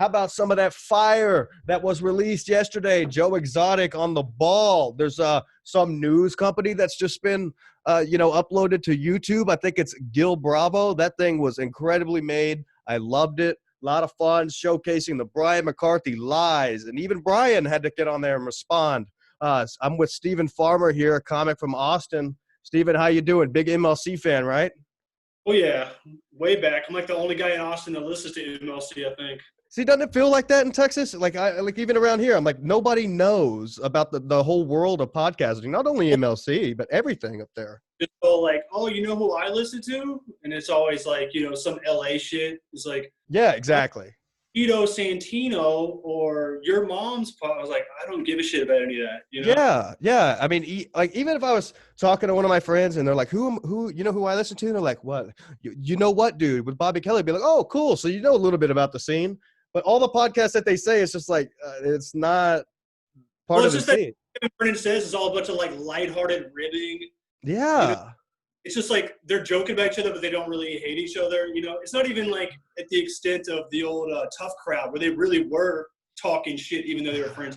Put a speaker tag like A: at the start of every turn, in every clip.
A: about some of that fire that was released yesterday? Joe Exotic on the ball. There's some news company that's just been uploaded to YouTube. I think it's Gil Bravo. That thing was incredibly made. I loved it. A lot of fun showcasing the Brian McCarthy lies. And even Brian had to get on there and respond. I'm with Stephen Farmer here, a comic from Austin. Stephen, how you doing? Big MLC fan, right?
B: Oh, yeah. Way back. I'm like the only guy in Austin that listens to MLC, I think.
A: See, doesn't it feel like that in Texas? Like even around here, I'm like, nobody knows about the whole world of podcasting. Not only MLC, but everything up there.
B: Just go like, oh, you know who I listen to? And it's always like, some LA shit. It's like,
A: yeah, exactly.
B: Tito Santino or your mom's I was like, I don't give a shit about any of that.
A: Yeah. I mean, even if I was talking to one of my friends and they're like, who you know who I listen to? And they're like, what? You know what, dude? With Bobby Kelly, be like, oh, cool. So you know a little bit about the scene. But all the podcasts that they say, it's just like, it's not part of the scene.
B: Kevin Brennan says it's all a bunch of like lighthearted ribbing.
A: Yeah.
B: It's just like they're joking about each other, but they don't really hate each other. It's not even like at the extent of the old Tough Crowd where they really were talking shit even though they were friends.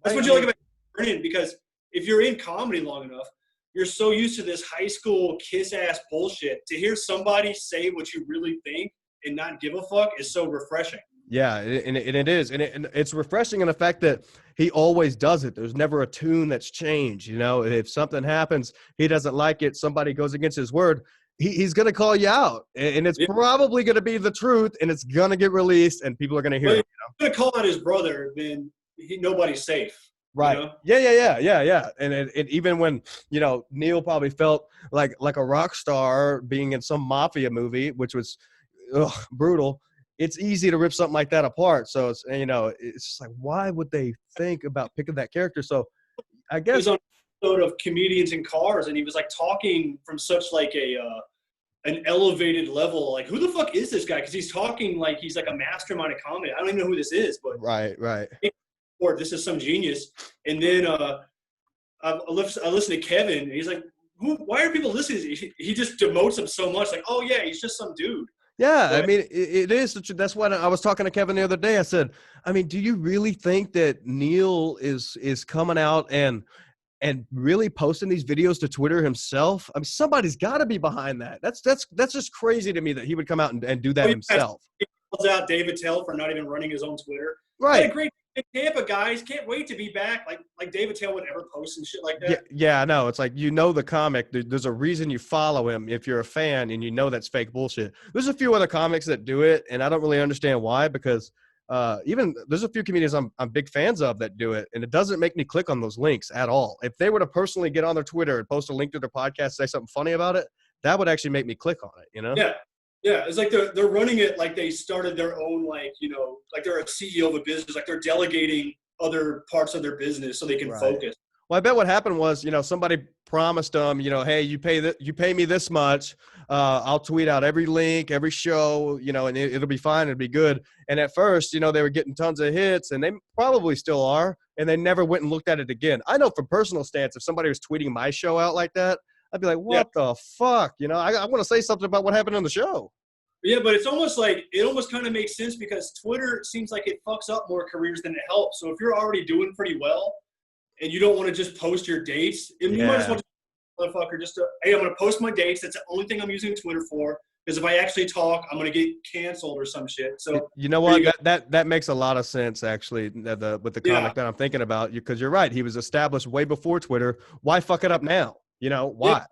B: That's what you like about Brennan, because if you're in comedy long enough, you're so used to this high school kiss-ass bullshit. To hear somebody say what you really think and not give a fuck is so refreshing.
A: Yeah, and it is. And it's refreshing in the fact that he always does it. There's never a tune that's changed. If something happens, he doesn't like it, somebody goes against his word, he's going to call you out. And it's probably going to be the truth, and it's going to get released, and people are going to hear it.
B: If he's going to call out his brother, then nobody's safe.
A: Right. Yeah. And even when, Neil probably felt like a rock star being in some mafia movie, which was brutal, it's easy to rip something like that apart. So it's, it's just like, why would they think about picking that character? So I guess
B: he was on an episode of Comedians in Cars, and he was like talking from such like an elevated level. Like, who the fuck is this guy? Because he's talking like he's like a mastermind of comedy. I don't even know who this is, but
A: right.
B: Or this is some genius. And then I listen to Kevin, and he's like, why are people listening? He just demotes him so much. Like, oh yeah, he's just some dude.
A: Yeah, I mean, it is. That's why I was talking to Kevin the other day. I said, I mean, do you really think that Neil is coming out and really posting these videos to Twitter himself? I mean, somebody's got to be behind that. That's just crazy to me that he would come out and do that himself.
B: He calls out David Tell for not even running his own Twitter.
A: Right.
B: Had a great Tampa, guys. Can't wait to be back. Like David Tell would ever post and shit like that.
A: Yeah, I know. It's like, the comic. There's a reason you follow him if you're a fan and that's fake bullshit. There's a few other comics that do it, and I don't really understand why, because even there's a few comedians I'm big fans of that do it, and it doesn't make me click on those links at all. If they were to personally get on their Twitter and post a link to their podcast, say something funny about it, that would actually make me click on it,
B: Yeah, it's like they're running it like they started their own, like they're a CEO of a business, like they're delegating other parts of their business so they can focus.
A: Well, I bet what happened was, somebody promised them, hey, you pay me this much, I'll tweet out every link, every show, and it'll be fine, it'll be good. And at first, they were getting tons of hits, and they probably still are, and they never went and looked at it again. I know from personal stance, if somebody was tweeting my show out like that, I'd be like, what the fuck? I want to say something about what happened on the show.
B: Yeah, but it's almost like it almost kind of makes sense because Twitter seems like it fucks up more careers than it helps. So if you're already doing pretty well and you don't want to just post your dates, you might as well just, motherfucker, hey, I'm going to post my dates. That's the only thing I'm using Twitter for. Because if I actually talk, I'm going to get canceled or some shit. So
A: you know what? That makes a lot of sense, actually, with the comic that I'm thinking about. Because you're right. He was established way before Twitter. Why fuck it up now? Why?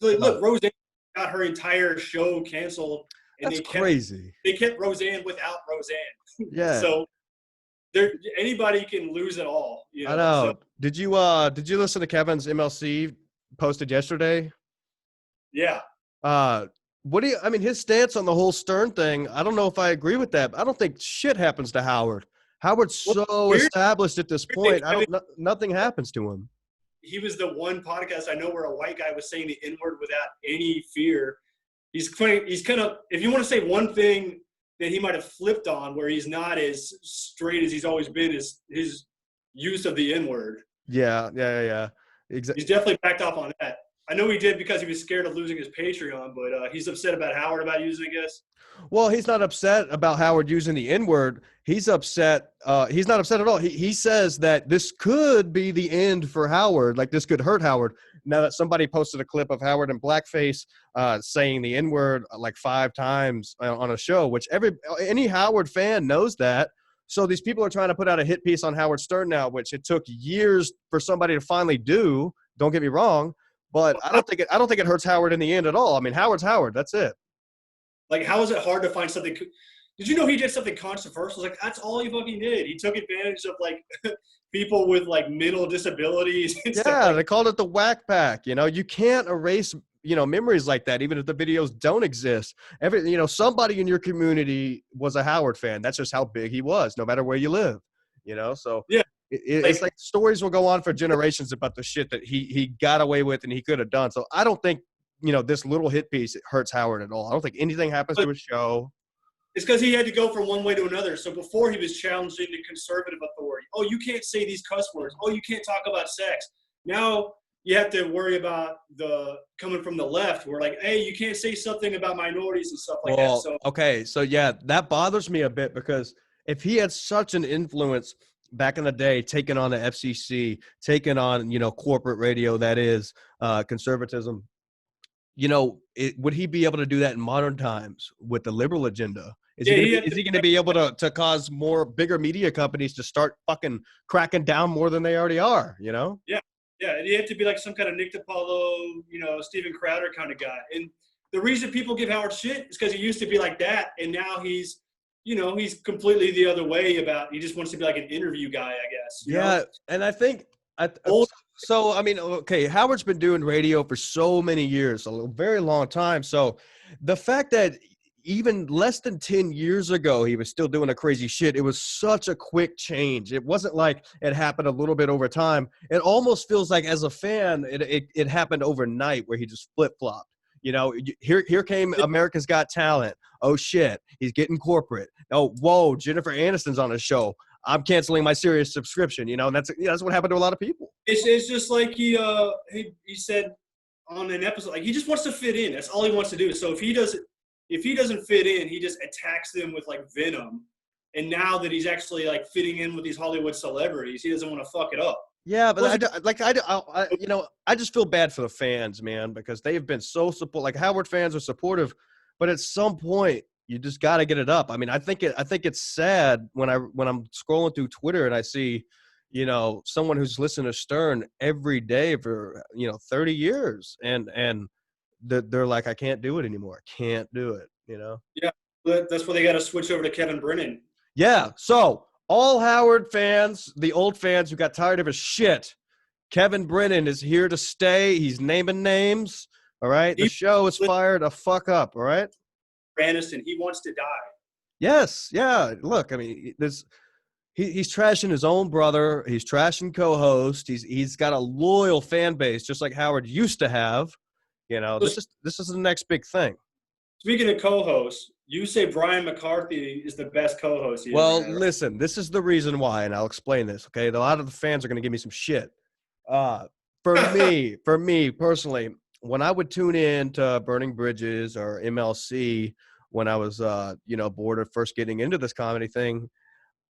B: Yeah. Look, Roseanne got her entire show canceled. And
A: that's crazy.
B: They kept Roseanne without Roseanne.
A: Yeah.
B: So anybody can lose it all.
A: I know. So, did you listen to Kevin's MLC posted yesterday?
B: Yeah.
A: His stance on the whole Stern thing, I don't know if I agree with that. I don't think shit happens to Howard. Howard's so established at this point. Nothing happens to him.
B: He was the one podcast I know where a white guy was saying the N-word without any fear. He's kind of, if you want to say one thing that he might have flipped on where he's not as straight as he's always been, is his use of the N-word.
A: Yeah. Exactly.
B: He's definitely backed off on that. I know he did because he was scared of losing his Patreon, but he's upset about Howard about using it, I guess.
A: Well, he's not upset about Howard using the N-word. He's upset. He's not upset at all. He says that this could be the end for Howard. Like, this could hurt Howard. Now that somebody posted a clip of Howard in blackface saying the N-word like 5 times on a show, which any Howard fan knows that. So these people are trying to put out a hit piece on Howard Stern now, which it took years for somebody to finally do. Don't get me wrong, but I don't think it hurts Howard in the end at all. I mean, Howard's Howard. That's it.
B: Like, how is it hard to find something? Did you know he did something controversial? Like, that's all he fucking did. He took advantage of, like, people with, like, mental disabilities and stuff.
A: Yeah,
B: like
A: they called it the whack pack. You know, you can't erase, memories like that, even if the videos don't exist. Somebody in your community was a Howard fan. That's just how big he was, no matter where you live. So
B: Yeah.
A: it's like stories will go on for generations about the shit that he got away with and he could have done. So I don't think, this little hit piece hurts Howard at all. I don't think anything happens to his show.
B: It's because he had to go from one way to another. So before he was challenging the conservative authority. Oh, you can't say these cuss words. Oh, you can't talk about sex. Now you have to worry about coming from the left. We're like, hey, you can't say something about minorities and stuff like that. So
A: okay, so yeah, that bothers me a bit because if he had such an influence back in the day, taking on the FCC, taking on corporate radio, that is conservatism. Would he be able to do that in modern times with the liberal agenda? Is he going to be able to cause bigger media companies to start fucking cracking down more than they already are?
B: Yeah, and you have to be like some kind of Nick DiPaolo, Steven Crowder kind of guy. And the reason people give Howard shit is because he used to be like that, and now he's completely the other way he just wants to be like an interview guy, I guess.
A: Yeah, and I think so, I mean, okay, Howard's been doing radio for so many years, a very long time. So the fact that even less than 10 years ago, he was still doing a crazy shit, it was such a quick change. It wasn't like it happened a little bit over time. It almost feels like, as a fan, it happened overnight where he just flip-flopped. Here came America's Got Talent. Oh, shit, he's getting corporate. Oh, whoa, Jennifer Aniston's on a show. I'm canceling my Sirius subscription. That's what happened to a lot of people.
B: It's just like he said on an episode, like, he just wants to fit in. That's all he wants to do. So if he doesn't fit in, he just attacks them with like venom. And now that he's actually like fitting in with these Hollywood celebrities, he doesn't want to fuck it up.
A: Yeah, but I just feel bad for the fans, man, because they've been so supportive. Like, Howard fans are supportive, but at some point, you just got to get it up. I mean, I think it's sad when I'm scrolling through Twitter and I see, someone who's listened to Stern every day for 30 years, and they're like, I can't do it anymore. I can't do it.
B: Yeah, that's why they got to switch over to Kevin Brennan.
A: Yeah. So all Howard fans, the old fans who got tired of his shit, Kevin Brennan is here to stay. He's naming names. All right. The show is fired a fuck up. All right.
B: Aniston, he wants to die.
A: Yes, yeah. Look, I mean, he's trashing his own brother. He's trashing co-host. He's got a loyal fan base, just like Howard used to have. This is the next big thing.
B: Speaking of co-hosts, you say Brian McCarthy is the best co-host.
A: Well, listen, this is the reason why, and I'll explain this. Okay, a lot of the fans are going to give me some shit. For me personally, when I would tune in to Burning Bridges or MLC when I was, bored of first getting into this comedy thing,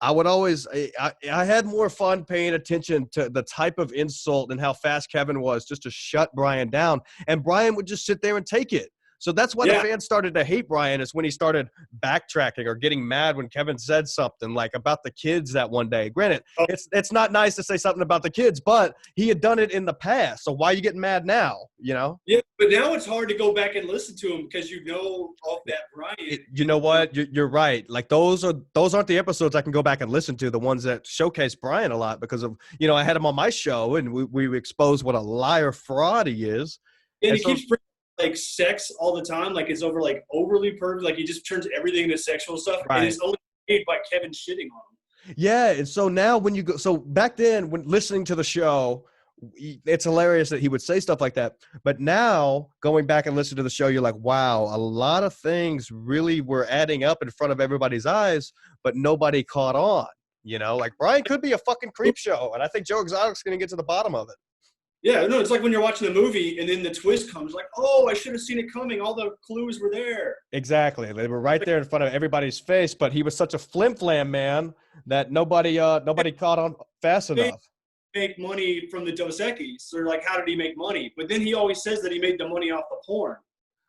A: I would always I had more fun paying attention to the type of insult and how fast Kevin was just to shut Brian down. And Brian would just sit there and take it. So that's why the fans started to hate Brian, is when he started backtracking or getting mad when Kevin said something like about the kids that one day. Granted, it's not nice to say something about the kids, but he had done it in the past. So why are you getting mad now?
B: Yeah, but now it's hard to go back and listen to him because of that Brian.
A: You know what? You're right. Like, those aren't the episodes I can go back and listen to, the ones that showcase Brian a lot, because of, I had him on my show and we exposed what a liar fraud he is.
B: And he keeps bringing like sex all the time, like it's overly perfect, like he just turns everything into sexual stuff, right. And it's only made by Kevin shitting on him.
A: Yeah, and so now when you go, so back then when listening to the show, it's hilarious that he would say stuff like that. But now going back and listening to the show, you're like, wow, a lot of things really were adding up in front of everybody's eyes, but nobody caught on. Like, Brian could be a fucking creep show, and I think Joe Exotic's going to get to the bottom of it.
B: Yeah, no, it's like when you're watching the movie and then the twist comes, like, oh, I should have seen it coming. All the clues were there.
A: Exactly. They were right there in front of everybody's face, but he was such a flim-flam man that nobody caught on fast
B: They
A: enough.
B: make money from the Dos Equis. So they're like, how did he make money? But then he always says that he made the money off the porn,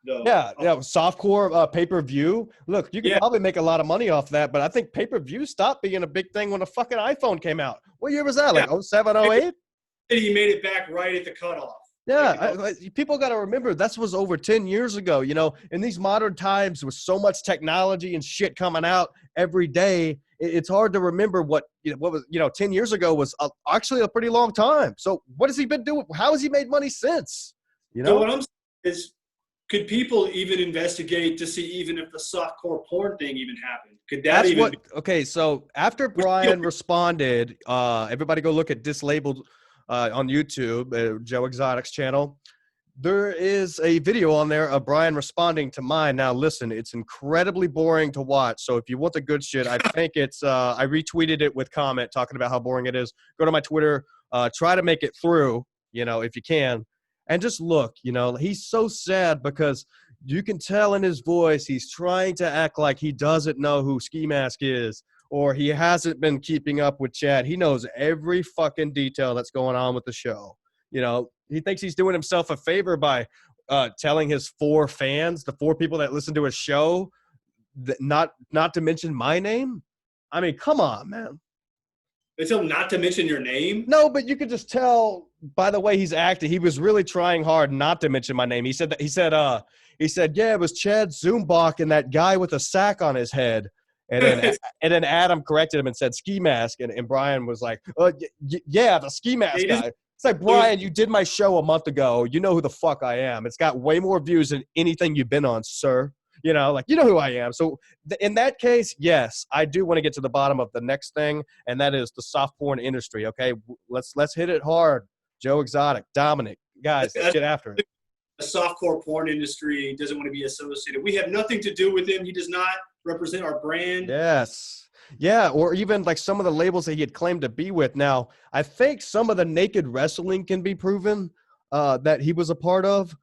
B: though.
A: Yeah, yeah, softcore pay-per-view. Look, you could
B: Yeah,
A: probably make a lot of money off that, but I think pay-per-view stopped being a big thing when the fucking iPhone came out. What year was that?
B: yeah.
A: Like 07, 08?
B: He made it back right at the cutoff.
A: Yeah,
B: Like,
A: people got to remember that was over 10 years ago. You know, in these modern times with so much technology and shit coming out every day, it's hard to remember what 10 years ago was actually a pretty long time. So what has he been doing? How has he made money since? You
B: so
A: know?
B: what I'm saying is, could people even investigate to see even if the softcore porn thing even happened? Could that
A: That's
B: even
A: what. Okay, so after Brian responded, everybody go look at Dislabeled on YouTube, Joe Exotic's channel. There is a video on there of Brian responding to mine. Now, listen, it's incredibly boring to watch. So if you want the good shit, I think it's I retweeted it with comment talking about how boring it is. Go to my Twitter, try to make it through, if you can, and just look. He's so sad because you can tell in his voice he's trying to act like he doesn't know who Ski Mask is, or he hasn't been keeping up with Chad. He knows every fucking detail that's going on with the show. He thinks he's doing himself a favor by telling his 4 fans, the 4 people that listen to his show, that not to mention my name. I mean, come on, man.
B: They tell him not to mention your name?
A: No, but you could just tell by the way he's acting. He was really trying hard not to mention my name. He said, yeah, it was Chad Zumbalk and that guy with a sack on his head. And then Adam corrected him and said ski mask. And Brian was like, yeah, the ski mask guy. It's like, Brian, you did my show a month ago. You know who the fuck I am. It's got way more views than anything you've been on, sir. You know who I am. So in that case, yes, I do want to get to the bottom of the next thing, and that is the soft porn industry. Okay, let's hit it hard. Joe Exotic, Dominic, guys, let's get after it.
B: The softcore porn industry doesn't want to be associated. We have nothing to do with him. He does not represent our brand.
A: Yes. Yeah, or even like some of the labels that he had claimed to be with. Now, I think some of the naked wrestling can be proven that he was a part of,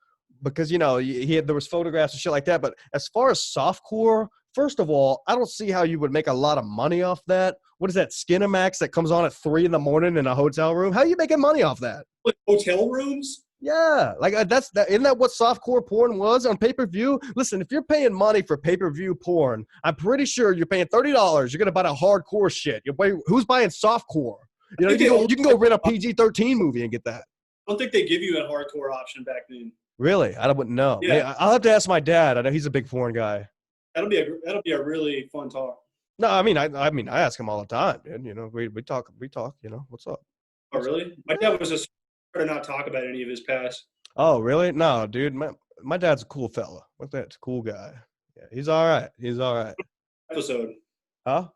A: because there was photographs and shit like that. But as far as softcore, first of all, I don't see how you would make a lot of money off that. What is that, Skinamax that comes on at 3 a.m. in a hotel room? How are you making money off that?
B: Like hotel rooms?
A: Yeah, like isn't that what softcore porn was on pay-per-view? Listen, if you're paying money for pay-per-view porn, I'm pretty sure you're paying $30. You're gonna buy the hardcore shit. Who's buying softcore? You can go rent a PG-13 movie and get that.
B: I don't think they give you a hardcore option back then.
A: Really? I wouldn't know.
B: Yeah.
A: I'll have to ask my dad. I know he's a big porn guy.
B: That'll be a really fun talk.
A: No, I mean I ask him all the time, dude. We talk. What's up?
B: Oh, really? My dad was just trying to not talk about any of his past.
A: Oh, really? No, dude. My dad's a cool fella. What's that? Cool guy. Yeah, he's all right.
B: Episode.
A: Huh?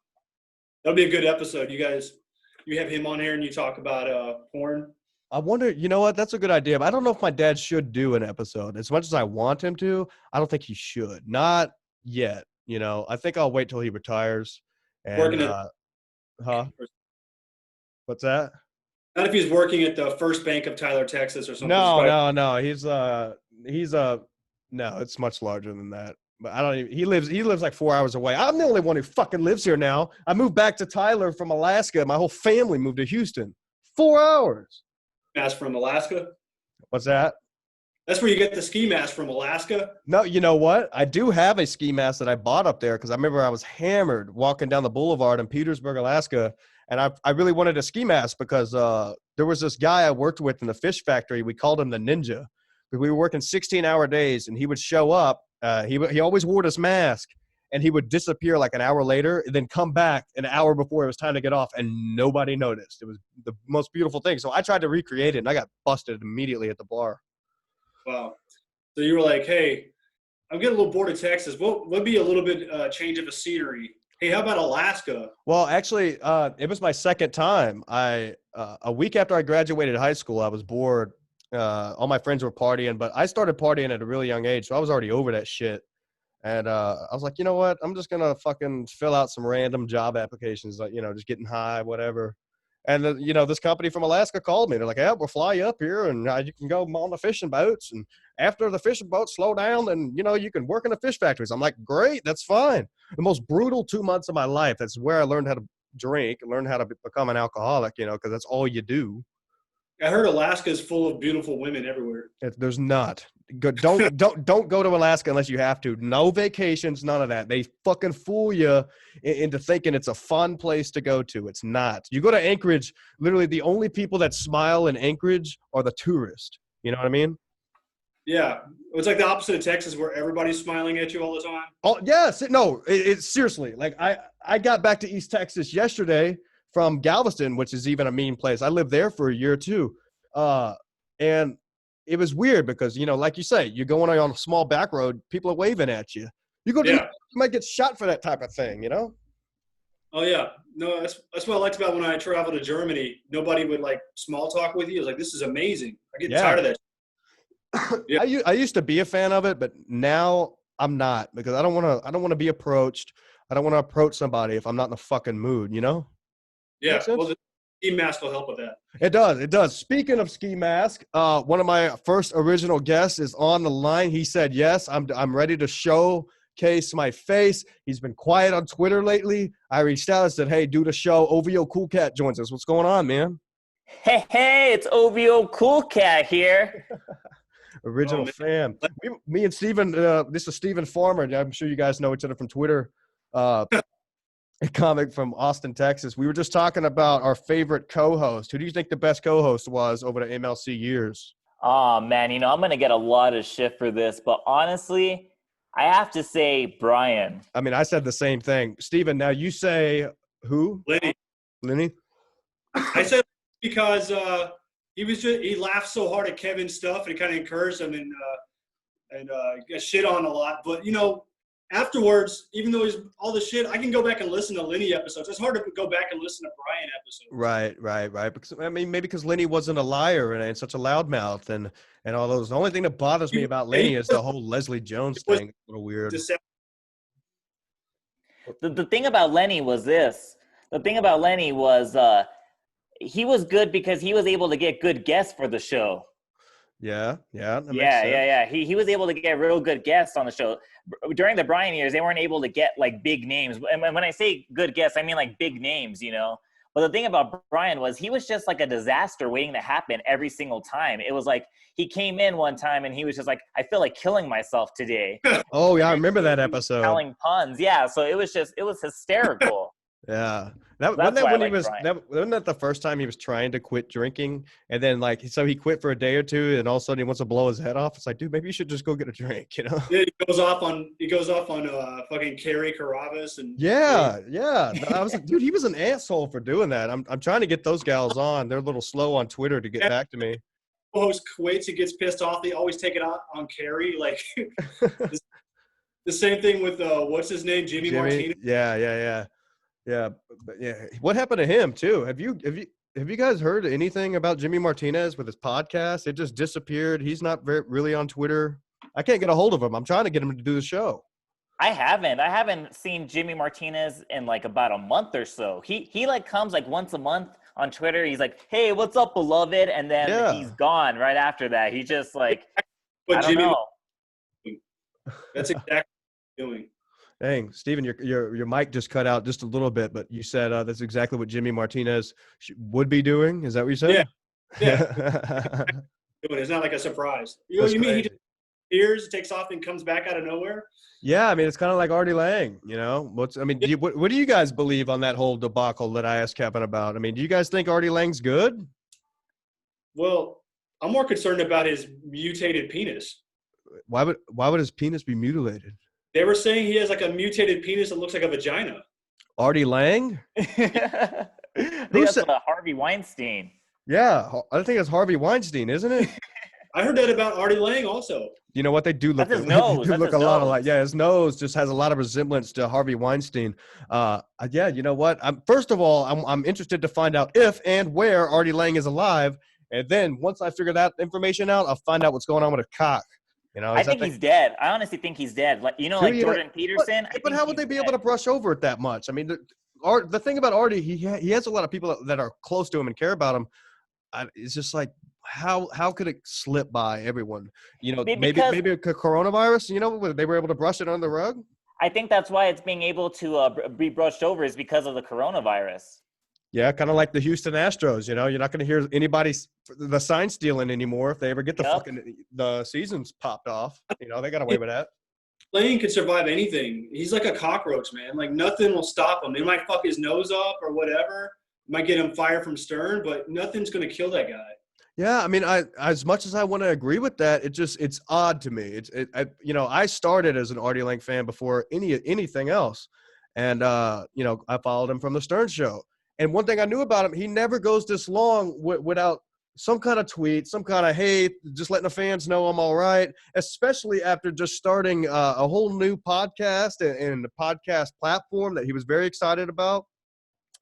B: That'll be a good episode. You have him on here and you talk about porn.
A: I wonder, you know what? That's a good idea. But I don't know if my dad should do an episode. As much as I want him to, I don't think he should. Not yet. I think I'll wait till he retires. And,
B: Working at
A: what's that?
B: Not if he's working at the First Bank of Tyler, Texas, or something.
A: No. No, it's much larger than that. But I don't even. He lives like 4 hours away. I'm the only one who fucking lives here now. I moved back to Tyler from Alaska. My whole family moved to Houston. 4 hours.
B: Mask from Alaska.
A: What's that?
B: That's where you get the ski mask from, Alaska.
A: No, you know what? I do have a ski mask that I bought up there because I remember I was hammered walking down the boulevard in Petersburg, Alaska, and I really wanted a ski mask because there was this guy I worked with in the fish factory. We called him the Ninja. We were working 16-hour days, and he would show up. He always wore this mask, and he would disappear like an hour later and then come back an hour before it was time to get off, and nobody noticed. It was the most beautiful thing. So I tried to recreate it, and I got busted immediately at the bar.
B: Wow. So you were like, hey, I'm getting a little bored of Texas. What would be a little bit change of a scenery? Hey, how about Alaska?
A: Well, actually, it was my second time. A week after I graduated high school, I was bored. All my friends were partying, but I started partying at a really young age, so I was already over that shit. And I was like, you know what? I'm just going to fucking fill out some random job applications, like, just getting high, whatever. And this company from Alaska called me. They're like, "Yeah, we'll fly you up here, and you can go on the fishing boats. And after the fishing boats slow down, then you can work in the fish factories." I'm like, "Great, that's fine." The most brutal 2 months of my life. That's where I learned how to drink, learn how to become an alcoholic. Because that's all you do.
B: I heard Alaska is full of beautiful women everywhere.
A: There's not. Don't go to Alaska unless you have to. No vacations, none of that. They fucking fool you into thinking it's a fun place to go to. It's not. You go to Anchorage, literally the only people that smile in Anchorage are the tourists. You know what I mean?
B: Yeah, it's like the opposite of Texas, where everybody's smiling at you all the time.
A: Oh yes, no. It's seriously like I got back to East Texas yesterday from Galveston, which is even a mean place. I lived there for a year or two, and it was weird because, like you say, you're going on a small back road, people are waving at you. You go to, you might get shot for that type of thing,
B: Oh yeah, no, that's what I liked about when I traveled to Germany. Nobody would like small talk with you. I was like, this is amazing. I get tired of that.
A: Yeah. I used to be a fan of it, but now I'm not, because I don't want to be approached. I don't want to approach somebody if I'm not in the fucking mood,
B: Yeah, well, the ski mask will help with that.
A: It does. Speaking of ski mask, one of my first original guests is on the line. He said, yes, I'm ready to showcase my face. He's been quiet on Twitter lately. I reached out and said, hey, do the show. OVO Cool Cat joins us. What's going on, man?
C: Hey, it's OVO Cool Cat here.
A: Original fan. Me and Steven, this is Steven Farmer. I'm sure you guys know each other from Twitter. A comic from Austin, Texas. We were just talking about our favorite co-host. Who do you think the best co-host was over the MLC years?
C: Oh, man, I'm going to get a lot of shit for this, but honestly, I have to say Brian.
A: I mean, I said the same thing. Steven, now you say who? Lenny?
B: I said because he laughed so hard at Kevin's stuff and it kind of encouraged him and got shit on a lot. But, afterwards, even though he's all the shit, I can go back and listen to Lenny episodes. It's hard to go back and listen to Brian episodes.
A: Right. Because, I mean, maybe because Lenny wasn't a liar and such a loudmouth and all those. The only thing that bothers me about Lenny is the whole Leslie Jones thing. It's a little weird.
C: The thing about Lenny was this. The thing about Lenny was he was good because he was able to get good guests for the show.
A: Yeah.
C: He was able to get real good guests on the show. During the Brian years, they weren't able to get like big names. And when I say good guests, I mean like big names, But the thing about Brian was he was just like a disaster waiting to happen every single time. It was like he came in one time and he was just like, I feel like killing myself today.
A: Oh yeah, I remember that episode.
C: Telling puns, yeah. So it was hysterical.
A: Yeah. Wasn't that the first time he was trying to quit drinking? And then so he quit for a day or two and all of a sudden he wants to blow his head off. It's like, dude, maybe you should just go get a drink,
B: Yeah, he goes off on fucking Carrie Carabas and
A: Yeah. I was like, dude, he was an asshole for doing that. I'm trying to get those gals on. They're a little slow on Twitter to get back to me.
B: Host quits, he gets pissed off. They always take it out on Carrie. Like the same thing with what's his name? Jimmy Martinez.
A: Yeah, but yeah. What happened to him too? Have you guys heard anything about Jimmy Martinez with his podcast? It just disappeared. He's not really on Twitter. I can't get a hold of him. I'm trying to get him to do the show.
C: I haven't seen Jimmy Martinez in like about a month or so. He like comes like once a month on Twitter. He's like, "Hey, what's up, beloved?" And then he's gone right after that. He just like, I don't know.
B: That's exactly what he's doing.
A: Dang, Steven, your mic just cut out just a little bit, but you said that's exactly what Jimmy Martinez would be doing. Is that what you said?
B: Yeah. It's not like a surprise. You mean he just appears, takes off, and comes back out of nowhere?
A: Yeah, I mean, it's kind of like Artie Lang, what do you guys believe on that whole debacle that I asked Kevin about? I mean, do you guys think Artie Lang's good?
B: Well, I'm more concerned about his mutated penis.
A: Why would his penis be mutilated?
B: They were saying he has like a mutated penis that looks like a vagina.
A: Artie Lang?
C: I think that's Harvey Weinstein.
A: Yeah, I think it's Harvey Weinstein, isn't it?
B: I heard that about Artie Lang also.
A: You know what? They do look.
C: That's his nose.
A: They look a lot alike. Yeah, his nose just has a lot of resemblance to Harvey Weinstein. Yeah, you know what? First of all, I'm interested to find out if and where Artie Lang is alive, and then once I figure that information out, I'll find out what's going on with his cock.
C: I think he's dead. I honestly think he's dead. Like Jordan Peterson.
A: But how would they be able to brush over it that much? I mean, the thing about Artie, he has a lot of people that are close to him and care about him. It's just like how could it slip by everyone? Maybe
C: Because
A: coronavirus. They were able to brush it under the rug.
C: I think that's why it's being able to be brushed over is because of the coronavirus.
A: Yeah, kind of like the Houston Astros. You're not going to hear anybody the sign stealing anymore if they ever get the seasons popped off. They got away with that.
B: Lane could survive anything. He's like a cockroach, man. Like nothing will stop him. It might fuck his nose up or whatever. It might get him fired from Stern, but nothing's going to kill that guy.
A: Yeah, I mean, as much as I want to agree with that, it's odd to me. I started as an Artie Lang fan before anything else, and I followed him from the Stern Show. And one thing I knew about him, he never goes this long without some kind of tweet, some kind of, hey, just letting the fans know I'm all right, especially after just starting a whole new podcast and the podcast platform that he was very excited about.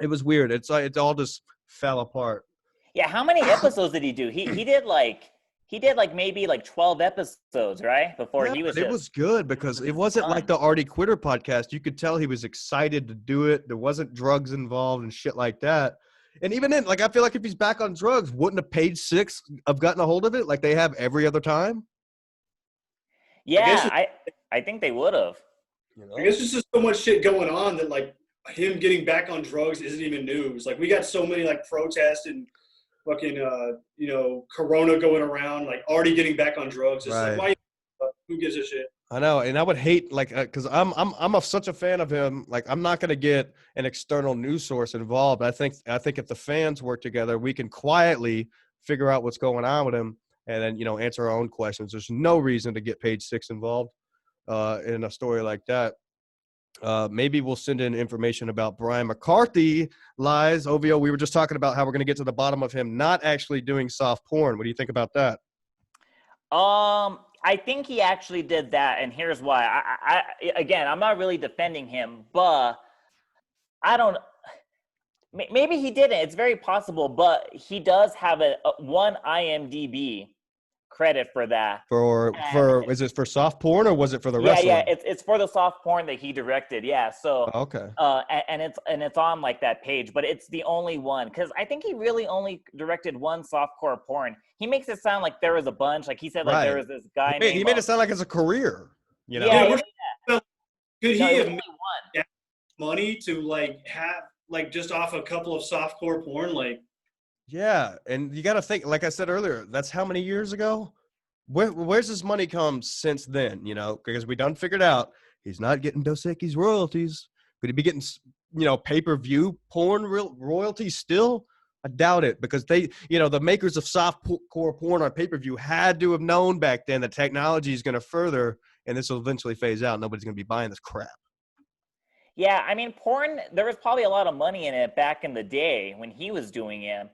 A: It was weird. It all just fell apart.
C: Yeah, how many episodes did he do? He did maybe 12 episodes, right? Before he was.
A: It was good because it wasn't like the Artie Quitter podcast. You could tell he was excited to do it. There wasn't drugs involved and shit like that. And even then, I feel like if he's back on drugs, wouldn't a Page Six have gotten a hold of it like they have every other time?
C: Yeah, I think they would have.
B: I guess there's just so much shit going on that him getting back on drugs isn't even news. We got so many protests and fucking Corona going around, Artie getting back on drugs. It's
A: right.
B: Who gives a shit?
A: I know, and I would hate because I'm such a fan of him. I'm not going to get an external news source involved. I think if the fans work together, we can quietly figure out what's going on with him, and then answer our own questions. There's no reason to get Page Six involved in a story like that. Maybe we'll send in information about Brian McCarthy lies. OVO, we were just talking about how we're going to get to the bottom of him not actually doing soft porn. What do you think about that?
C: I think he actually did that, and here's why. Again, I'm not really defending him, but I don't. Maybe he didn't. It's very possible, but he does have one IMDb credit for that.
A: Is it for soft porn or was it for the wrestling?
C: Yeah, it's for the soft porn that he directed. Yeah, so
A: okay.
C: And it's on that page, but it's the only one because I think he really only directed one softcore porn. He makes it sound like there was a bunch. He said there was this guy.
A: He made it sound like it's a career.
C: Yeah.
B: Could he have made money to have just off a couple of softcore porn
A: Yeah, and you got to think, like I said earlier, that's how many years ago? Where's this money come since then? Because we done figured out he's not getting Dos Equis royalties. Could he be getting, pay-per-view porn royalties still? I doubt it because they, the makers of softcore porn on pay-per-view had to have known back then that technology is going to further and this will eventually phase out. Nobody's going to be buying this crap.
C: Yeah, I mean, porn, there was probably a lot of money in it back in the day when he was doing it.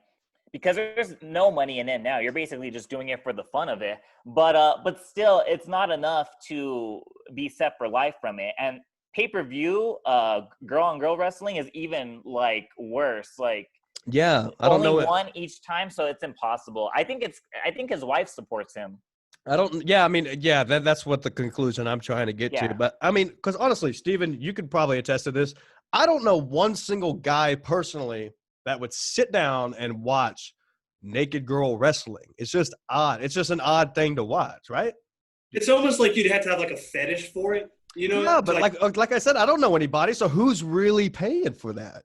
C: Because there's no money in it now. You're basically just doing it for the fun of it. But still, it's not enough to be set for life from it. And pay-per-view, girl-on-girl wrestling is even worse.
A: Yeah, I don't know.
C: Only one each time, so it's impossible. I think his wife supports him.
A: That's what the conclusion I'm trying to get to. But I mean, because honestly, Steven, you could probably attest to this. I don't know one single guy personally that would sit down and watch naked girl wrestling. It's just odd. It's just an odd thing to watch, right?
B: It's almost like you'd have to have a fetish for it,
A: Yeah, but like I said, I don't know anybody. So who's really paying for that?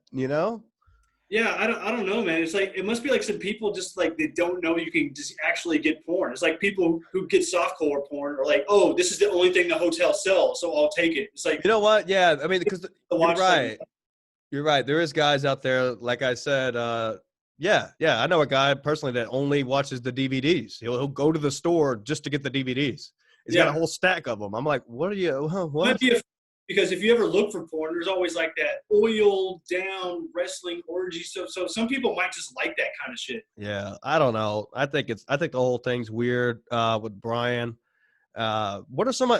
B: Yeah, I don't know, man. It's it must be some people just they don't know you can just actually get porn. It's people who get softcore porn are oh, this is the only thing the hotel sells, so I'll take it. It's
A: you know what? Yeah, I mean, because you're right. You're right. There is guys out there, like I said. Yeah. I know a guy personally that only watches the DVDs. He'll go to the store just to get the DVDs. He's got a whole stack of them. I'm like, what are you? What?
B: Because if you ever look for porn, there's always that oiled down wrestling orgy. So some people might just like that kind of shit.
A: Yeah, I don't know. I think the whole thing's weird with Brian. What are some?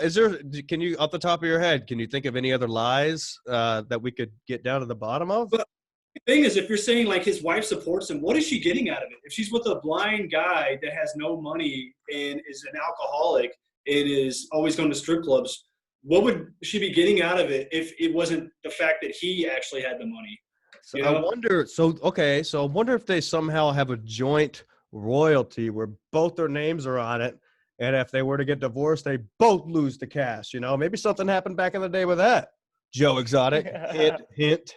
A: Can you, off the top of your head, can you think of any other lies that we could get down to the bottom of?
B: But the thing is, if you're saying his wife supports him, what is she getting out of it? If she's with a blind guy that has no money and is an alcoholic and is always going to strip clubs, what would she be getting out of it if it wasn't the fact that he actually had the money?
A: So
B: You
A: I
B: know?
A: wonder. So okay. So I wonder if they somehow have a joint royalty where both their names are on it, and if they were to get divorced, they both lose the cash. You know, maybe something happened back in the day with that. Joe Exotic. Hint, hint.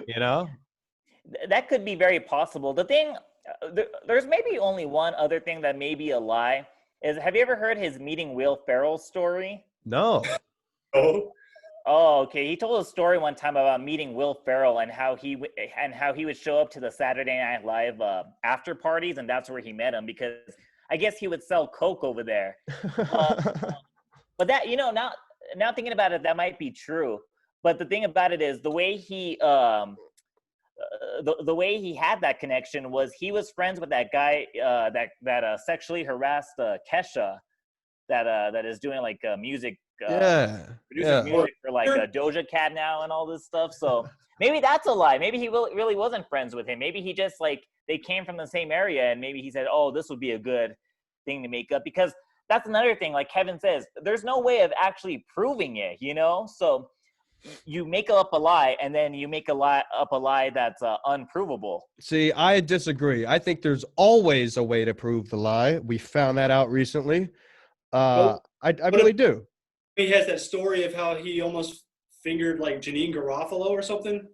A: You know.
C: That could be very possible. The thing, there's maybe only one other thing that may be a lie. Is have you ever heard his meeting Will Ferrell story?
A: No.
B: Oh,
C: Oh, okay. He told a story one time about meeting Will Ferrell and how he would show up to the Saturday Night Live after parties, and that's where he met him because I guess he would sell coke over there. But that now thinking about it, that might be true. But the thing about it is the way he had that connection was he was friends with that guy that sexually harassed Kesha that is doing like music.
A: Yeah.
C: Producing
A: Yeah.
C: music for like Doja Cat now and all this stuff. So maybe that's a lie. Maybe he really wasn't friends with him. Maybe he just like they came from the same area and maybe he said, "Oh, this would be a good thing to make up." Because that's another thing. Like Kevin says, there's no way of actually proving it. So you make up a lie and then you make up a lie that's unprovable.
A: See, I disagree. I think there's always a way to prove the lie. We found that out recently. I really do.
B: he has that story of how he almost fingered like Janine Garofalo or something.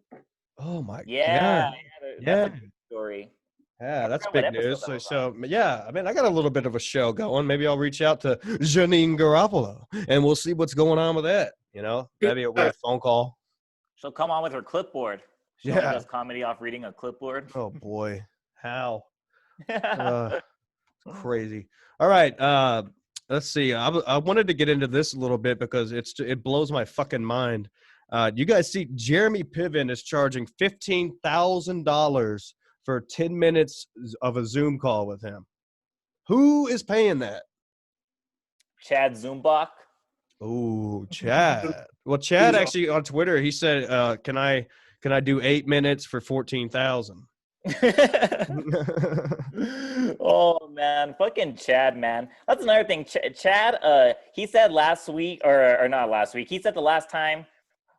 A: Oh my
C: Yeah,
A: God.
C: that's a good story.
A: Yeah, that's
C: forgot what
A: big news.
C: episode that was
A: So yeah, I mean, I got a little bit of a show going. Maybe I'll reach out to Janine Garofalo and we'll see what's going on with that. That'd be a weird phone call.
C: She'll come on with her clipboard. She only
A: Yeah.
C: does comedy off reading a clipboard.
A: Oh boy, how crazy. All right, let's see. I wanted to get into this a little bit because it blows my fucking mind. You guys see, Jeremy Piven is charging $15,000 for 10 minutes of a Zoom call with him. Who is paying that?
C: Chad Zumbach.
A: Oh, Chad. Well, Chad actually on Twitter, he said, "Can I do 8 minutes for 14,000?"
C: Oh man, fucking Chad, man. That's another thing. Chad, he said last week, or not last week. He said the last time,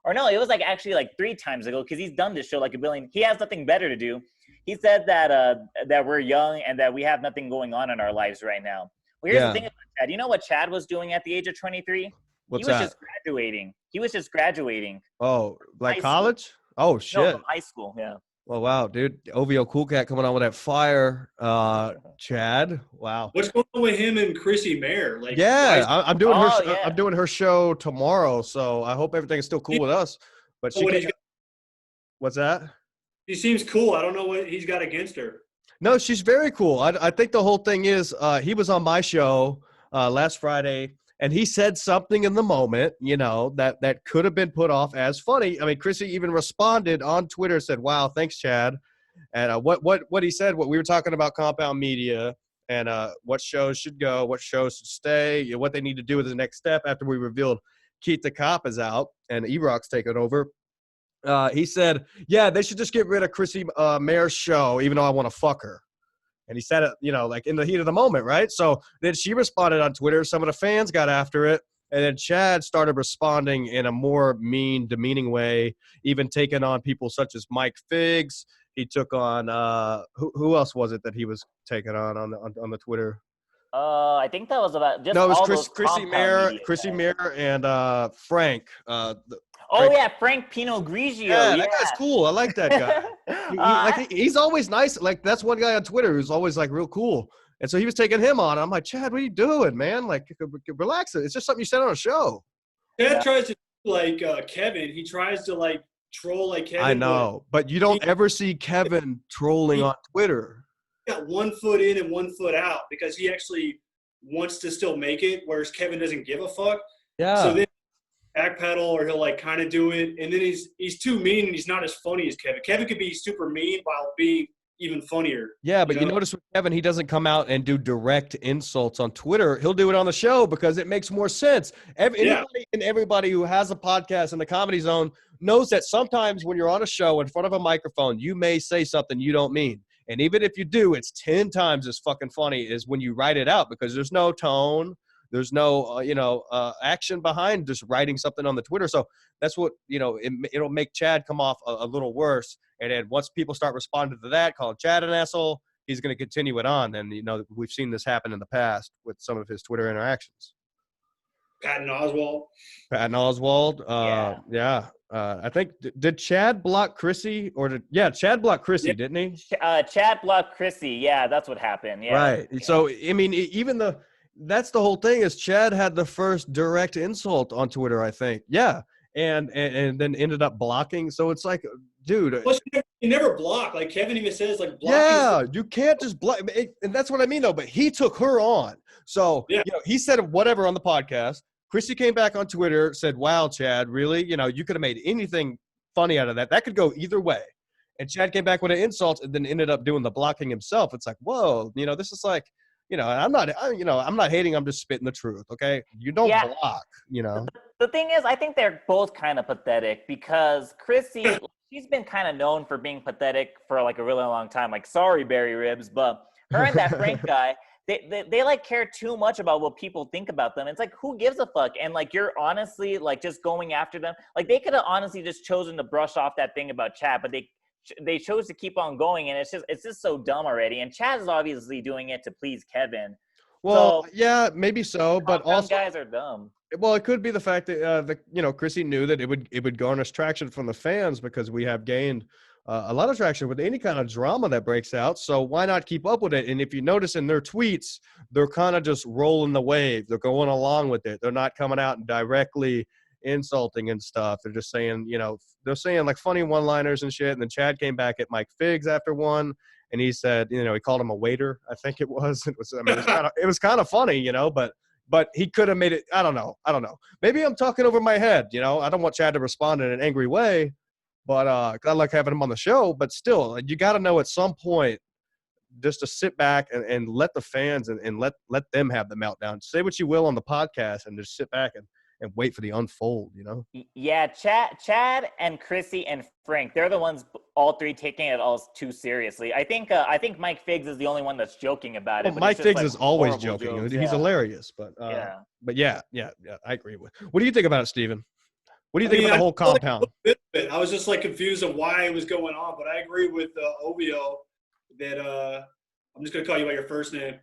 C: or no, it was like actually like 3 times ago because he's done this show like a billion. He has nothing better to do. He said that we're young and that we have nothing going on in our lives right now. Well, here's the thing about Chad. You know what Chad was doing at the age of 23?
A: What's
C: he was
A: that?
C: just graduating. He was just graduating.
A: Oh, like
C: High
A: college?
C: school.
A: Oh
C: No,
A: shit.
C: from high school. Yeah.
A: Well, wow, dude. OVO Cool Cat coming on with that fire. Chad. Wow.
B: What's going on with him and Chrissy Mayer? Like,
A: Yeah, I'm doing her.
C: Oh, yeah.
A: I'm doing her show tomorrow, so I hope everything is still cool with us. But what's that?
B: She seems cool. I don't know what he's got against her.
A: No, she's very cool. I think the whole thing is he was on my show last Friday, and he said something in the moment, that could have been put off as funny. I mean, Chrissy even responded on Twitter, said, "Wow, thanks, Chad." And what he said, what we were talking about compound media and what shows should go, what shows should stay, what they need to do with the next step after we revealed Keith the Cop is out and E-Rock's taken over. He said, "Yeah, they should just get rid of Chrissy Mayer's show, even though I want to fuck her." And he said it, like in the heat of the moment, right? So then she responded on Twitter. Some of the fans got after it. And then Chad started responding in a more mean, demeaning way, even taking on people such as Mike Figs. He took on who else was it that he was taking on the Twitter?
C: I think that was about just.
A: No, it
C: all
A: was
C: those
A: Chrissy Mayer and Frank.
C: Frank Pinot Grigio.
A: Yeah, that guy's cool. I like that guy. He's always nice. Like, that's one guy on Twitter who's always like real cool. And so he was taking him on. I'm like, "Chad, what are you doing, man? Like, relax. It's just something you said on a show."
B: Chad tries to do like Kevin. He tries to like troll like Kevin.
A: I know, but you don't ever see Kevin trolling on Twitter.
B: He got 1 foot in and 1 foot out because he actually wants to still make it, whereas Kevin doesn't give a fuck.
A: Yeah.
B: So then backpedal, or he'll like kind of do it, and then he's too mean and he's not as funny as Kevin. Kevin could be super mean while being even funnier.
A: Yeah, but you notice with Kevin, he doesn't come out and do direct insults on Twitter. He'll do it on the show because it makes more sense. Everybody who has a podcast in the Comedy Zone knows that sometimes when you're on a show in front of a microphone, you may say something you don't mean. And even if you do, it's 10 times as fucking funny as when you write it out because there's no tone, There's no, action behind just writing something on the Twitter. So that's what, it'll make Chad come off a little worse. And then once people start responding to that, calling Chad an asshole, he's going to continue it on. And, we've seen this happen in the past with some of his Twitter interactions.
B: Patton
A: Oswald. Yeah. I think, did Chad block Chrissy Chad blocked Chrissy, didn't he?
C: Chad blocked Chrissy. Yeah, that's what happened. Yeah.
A: Right.
C: Yeah.
A: So, I mean, that's the whole thing is Chad had the first direct insult on Twitter, I think. Yeah. And then ended up blocking. So it's like, dude.
B: Plus, you never block. Like Kevin even says, like, blocking.
A: Yeah, you can't just block. And that's what I mean, though. But he took her on. So, he said whatever on the podcast. Chrissy came back on Twitter, said, wow, Chad, really? You could have made anything funny out of that. That could go either way. And Chad came back with an insult and then ended up doing the blocking himself. It's like, whoa, this is like, I'm not hating. I'm just spitting the truth. Okay. You don't block,
C: The thing is, I think they're both kind of pathetic because Chrissy, she's been kind of known for being pathetic for like a really long time. Like, sorry, Barry Ribs, but her and that Frank guy, they like care too much about what people think about them. It's like, who gives a fuck? And like, you're honestly like just going after them. Like, they could have honestly just chosen to brush off that thing about Chad, but they chose to keep on going, and it's just so dumb already. And Chad is obviously doing it to please Kevin.
A: Well, yeah, maybe so, but also
C: guys are dumb.
A: Well, it could be the fact that Chrissy knew that it would garnish traction from the fans because we have gained a lot of traction with any kind of drama that breaks out. So why not keep up with it? And if you notice in their tweets, they're kind of just rolling the wave. They're going along with it. They're not coming out and directly insulting and stuff. They're just saying, they're saying like funny one-liners and shit. And then Chad came back at Mike Figs after one, and he said, he called him a waiter. I think it was. It was kind of funny, but he could have made it. I don't know. Maybe I'm talking over my head. I don't want Chad to respond in an angry way, but I like having him on the show. But still, you got to know at some point just to sit back and let the fans and let them have the meltdown. Say what you will on the podcast and just sit back and wait for the unfold,
C: Yeah, Chad and Chrissy and Frank, they're the ones, all three, taking it all too seriously. I think Mike Figs is the only one that's joking about it.
A: Well, Mike Figs is always joking.
C: Jokes,
A: He's hilarious, but yeah, I agree with. What do you think about it, Steven? What do you think about the whole compound?
B: I was just like confused of why it was going on, but I agree with OVO that I'm just gonna call you by your first name.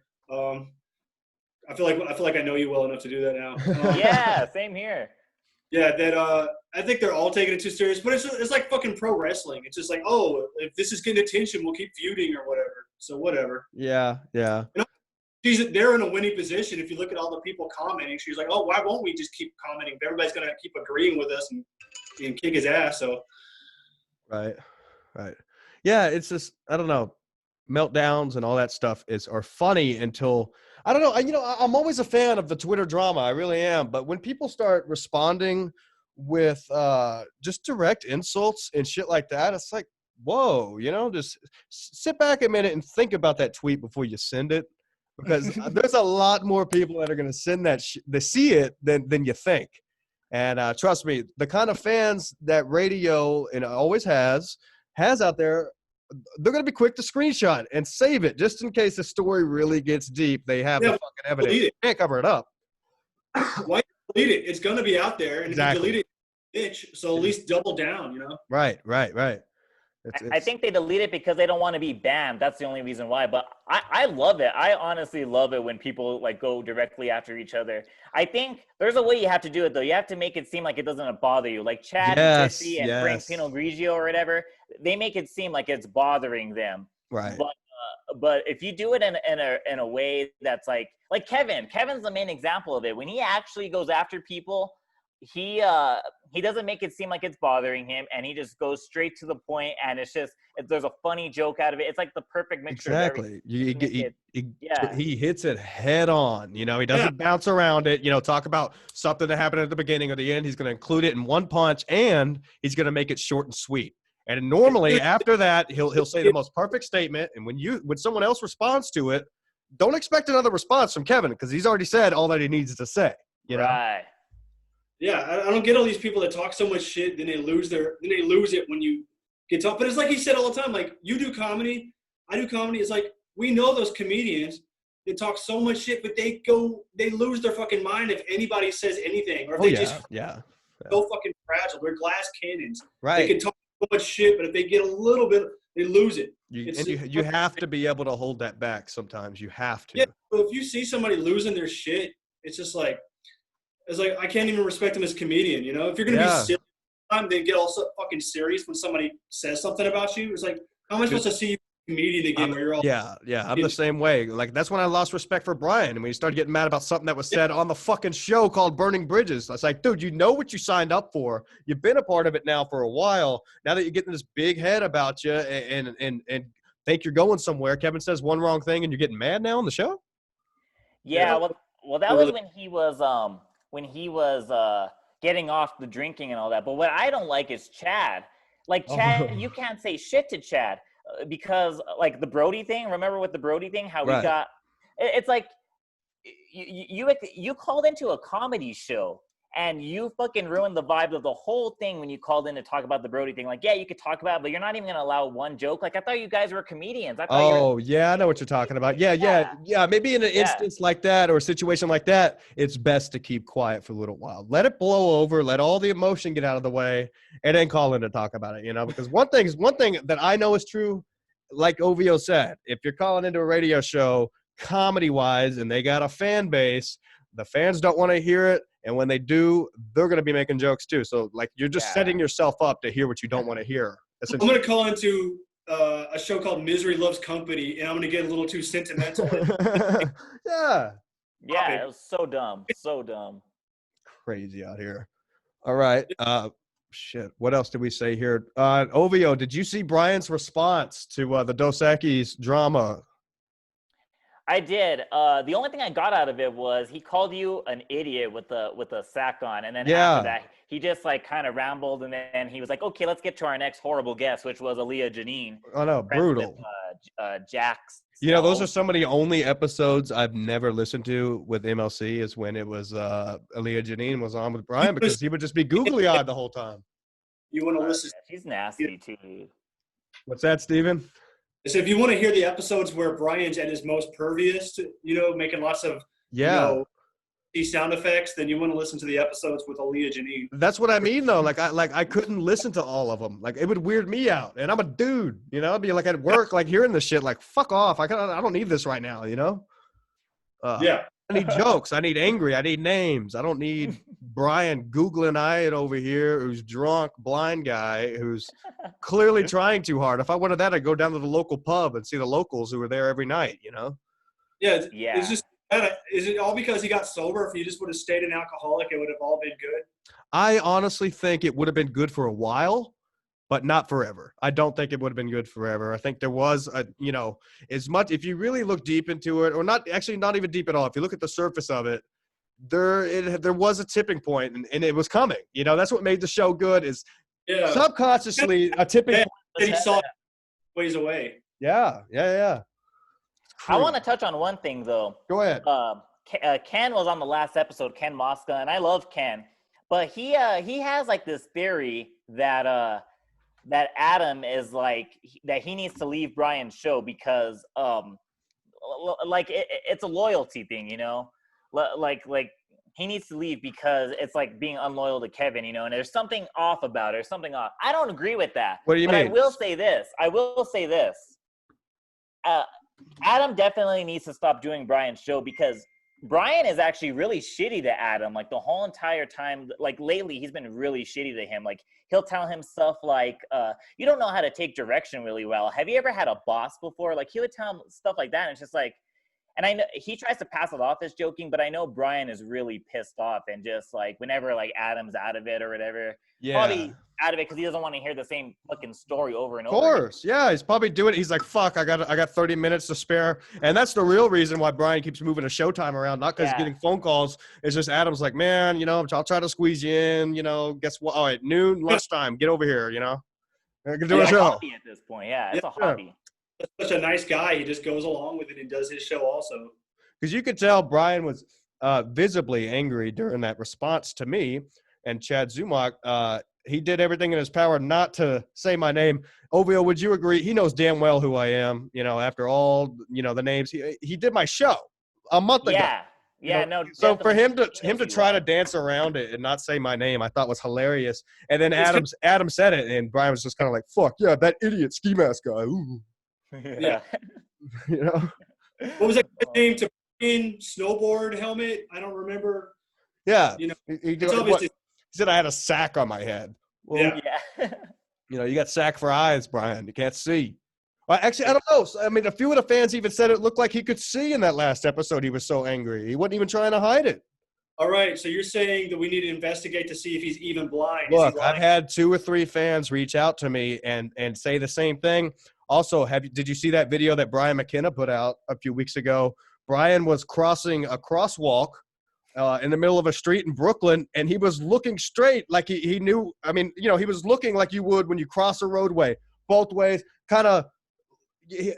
B: I feel like I know you well enough to do that now.
C: Yeah, same here.
B: Yeah, that I think they're all taking it too serious, but it's like fucking pro wrestling. It's just like, oh, if this is getting attention, we'll keep feuding or whatever. So whatever.
A: Yeah.
B: They're in a winning position. If you look at all the people commenting, she's like, oh, why won't we just keep commenting? Everybody's gonna keep agreeing with us and kick his ass. So.
A: Right. Yeah, it's just I don't know. Meltdowns and all that stuff are funny until I don't know. I'm always a fan of the Twitter drama. I really am. But when people start responding with just direct insults and shit like that, it's like, whoa, just sit back a minute and think about that tweet before you send it, because there's a lot more people that are going to send that they see it than you think. And trust me, the kind of fans that radio and always has out there, they're going to be quick to screenshot and save it just in case the story really gets deep. They have the fucking evidence. You can't cover it up.
B: Why delete it? It's going to be out there. And
A: exactly.
B: If you delete it, bitch, so at least double down,
A: Right.
C: I think they delete it because they don't want to be banned. That's the only reason why. But I love it. I honestly love it when people like go directly after each other. I think there's a way you have to do it, though. You have to make it seem like it doesn't bother you. Like Chad and Chrissy and Frank Pinot Grigio or whatever, they make it seem like it's bothering them.
A: Right.
C: But if you do it in a way that's like Kevin's the main example of it. When he actually goes after people, he doesn't make it seem like it's bothering him, and he just goes straight to the point, and there's a funny joke out of it. It's like the perfect mixture.
A: Exactly. He hits it head on. He doesn't bounce around it. Talk about something that happened at the beginning or the end. He's going to include it in one punch, and he's going to make it short and sweet. And normally after that, he'll say the most perfect statement. And when someone else responds to it, don't expect another response from Kevin, because he's already said all that he needs to say.
C: Right.
B: Yeah, I don't get all these people that talk so much shit, then they lose it when you get tough. But it's like he said all the time, like, you do comedy, I do comedy. It's like, we know those comedians They talk so much shit, but they lose their fucking mind if anybody says anything, or if
A: Oh
B: they
A: yeah,
B: just
A: yeah.
B: so fucking fragile. They're glass cannons.
A: Right.
B: They can talk so much shit, but if they get a little bit, they lose it.
A: You have to be able to hold that back sometimes. You have to.
B: Yeah, but if you see somebody losing their shit, it's just like I can't even respect them as a comedian. You know, if you're gonna be silly, then get all so fucking serious when somebody says something about you. It's like, how am I supposed to see you a comedian again where you're all
A: I'm the same way. Like that's when I lost respect for Brian, and when he started getting mad about something that was said on the fucking show called Burning Bridges. I was like, dude, you know what you signed up for. You've been a part of it now for a while. Now that you're getting this big head about you and think you're going somewhere, Kevin says one wrong thing and you're getting mad now on the show?
C: Yeah, well that was when he was getting off the drinking and all that. But what I don't like is Chad. Like Chad, you can't say shit to Chad because like the Brody thing. Remember with the Brody thing, how we got? It's like you called into a comedy show and you fucking ruined the vibe of the whole thing when you called in to talk about the Brody thing. Like, yeah, you could talk about it, but you're not even gonna allow one joke. Like, I thought you guys were comedians. I thought
A: I know what you're talking about. Yeah. Maybe in an instance like that or a situation like that, it's best to keep quiet for a little while. Let it blow over. Let all the emotion get out of the way, and then call in to talk about it. You know, because one thing that I know is true. Like OVO said, if you're calling into a radio show, comedy-wise, and they got a fan base, the fans don't want to hear it. And when they do, they're going to be making jokes too. So, like, you're just setting yourself up to hear what you don't want to hear.
B: I'm going to call into a show called Misery Loves Company, and I'm going to get a little too sentimental.
A: Yeah,
C: it was so dumb. So dumb.
A: Crazy out here. All right. Shit. What else did we say here? OVO, did you see Brian's response to the Dos Equis drama?
C: I did. The only thing I got out of it was he called you an idiot with a sack on, and then after that, he just like kind of rambled, and then he was like, "Okay, let's get to our next horrible guest, which was Aaliyah Janine."
A: Oh no, brutal.
C: With, Jax.
A: You know, those are some of the only episodes I've never listened to with MLC is when it was Aaliyah Janine was on with Brian because he would just be googly eyed the whole time.
B: You want to listen?
C: She's nasty too.
A: What's that, Steven?
B: So if you want to hear the episodes where Brian's at his most pervious, you know, making lots of these sound effects, then you want to listen to the episodes with Aaliyah Janine.
A: That's what I mean, though. I couldn't listen to all of them. Like, it would weird me out, and I'm a dude. You know, I'd be like at work, like hearing this shit. Like, fuck off. I don't need this right now. You know. I need jokes. I need angry. I need names. I don't need Brian googling eyed over here who's drunk, blind guy who's clearly trying too hard. If I wanted that, I'd go down to the local pub and see the locals who were there every night, you know?
B: Yeah. It's just, is it all because he got sober? If he just would have stayed an alcoholic, it would have all been good?
A: I honestly think it would have been good for a while, but not forever. I don't think it would have been good forever. I think there was as much, if you really look deep into it, or not even deep at all, if you look at the surface of it, there was a tipping point and it was coming. You know, that's what made the show good is subconsciously a tipping point.
B: He saw it ways away.
A: Yeah.
C: I want to touch on one thing though.
A: Go ahead.
C: Ken was on the last episode, Ken Mosca, and I love Ken, but he has like this theory that Adam is like that he needs to leave Brian's show because like it's a loyalty thing, you know, like he needs to leave because it's like being unloyal to Kevin, you know, and there's something off about it or something off. I don't agree with that.
A: What do you mean?
C: I will say this. Adam definitely needs to stop doing Brian's show because Brian is actually really shitty to Adam. Like the whole entire time, like lately, he's been really shitty to him. Like he'll tell him stuff like, you don't know how to take direction really well. Have you ever had a boss before? Like he would tell him stuff like that. And it's just like, and I know he tries to pass it off as joking, but I know Brian is really pissed off and just like whenever like Adam's out of it or whatever, probably out of it because he doesn't want to hear the same fucking story over and over.
A: Of course, yeah, he's probably doing it. He's like, "Fuck, I got 30 minutes to spare," and that's the real reason why Brian keeps moving the showtime around. Not because he's getting phone calls. It's just Adam's like, "Man, you know, I'll try to squeeze you in. You know, guess what? All right, noon, lunchtime, get over here. You know, I can do a show."
C: Hobby at this point, it's a hobby.
B: Such a nice guy. He just goes along with it and does his show also.
A: Because you could tell Brian was visibly angry during that response to me and Chad Zumach. He did everything in his power not to say my name. OVO, would you agree? He knows damn well who I am. You know, after all, you know, the names. He did my show. a month ago.
C: Yeah. Yeah, no,
A: So for
C: definitely.
A: him to try to dance around it and not say my name, I thought was hilarious. And then
B: It's
A: Adam said it, and Brian was just kind of like, "Fuck yeah, that idiot ski mask guy." Ooh.
B: Yeah.
A: You know?
B: What was that guy's name? To snowboard helmet? I don't remember.
A: Yeah.
B: You know,
A: He
B: it's obviously.
A: he said I had a sack on my head. Well,
B: Yeah.
C: Yeah.
A: you got sack for eyes, Brian. You can't see. Well, actually, I don't know. I mean, a few of the fans even said it looked like he could see in that last episode. He was so angry. He wasn't even trying to hide it.
B: All right, so you're saying that we need to investigate to see if he's even blind.
A: Look, I've had 2 or 3 fans reach out to me and say the same thing. Also, did you see that video that Brian McKenna put out a few weeks ago? Brian was crossing a crosswalk in the middle of a street in Brooklyn, and he was looking straight like he knew. I mean, he was looking like you would when you cross a roadway, both ways, kind of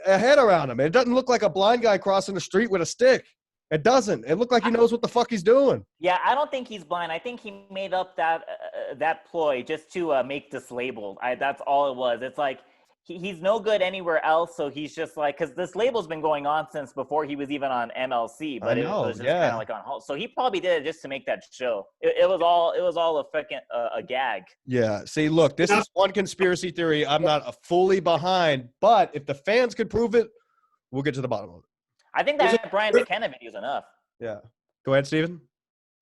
A: a head around him. It doesn't look like a blind guy crossing the street with a stick. It doesn't. It looked like he knows what the fuck he's doing.
C: Yeah, I don't think he's blind. I think he made up that ploy just to make this label. That's all it was. It's like he's no good anywhere else, so he's just like, because this label's been going on since before he was even on MLC, but it was just kind of like on hold. So he probably did it just to make that show. It was all a freaking a gag.
A: Yeah. See, look, this is one conspiracy theory I'm not fully behind, but if the fans could prove it, we'll get to the bottom of it.
C: I think that Brian McKenna video is enough.
A: Yeah. Go ahead, Steven.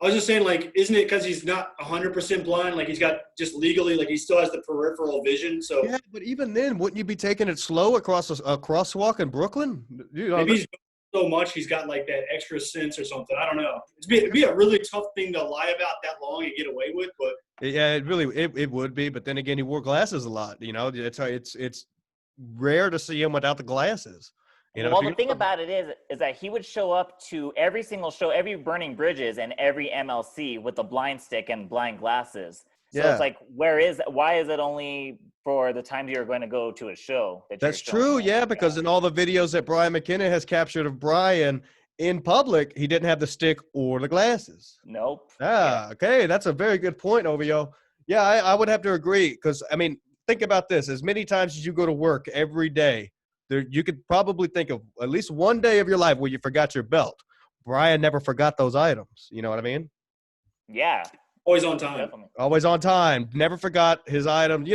B: I was just saying, like, isn't it because he's not 100% blind? Like, he's got just legally, like, he still has the peripheral vision. So
A: yeah, but even then, wouldn't you be taking it slow across a crosswalk in Brooklyn?
B: Maybe he's so much he's got like that extra sense or something. I don't know. It'd be a really tough thing to lie about that long and get away with, but
A: yeah, it would be. But then again, he wore glasses a lot. It's rare to see him without the glasses.
C: Well, the thing about it is that he would show up to every single show, every Burning Bridges and every MLC with a blind stick and blind glasses. So it's like, why is it only for the times you're going to go to a show?
A: That's true, yeah, because in all the videos that Brian McKenna has captured of Brian in public, he didn't have the stick or the glasses.
C: Nope.
A: Okay, that's a very good point, OVO. Yeah, I would have to agree because, I mean, think about this. As many times as you go to work every day, you could probably think of at least one day of your life where you forgot your belt. Brian never forgot those items. You know what I mean?
C: Yeah.
B: Always on time.
C: Definitely.
A: Always on time. Never forgot his item.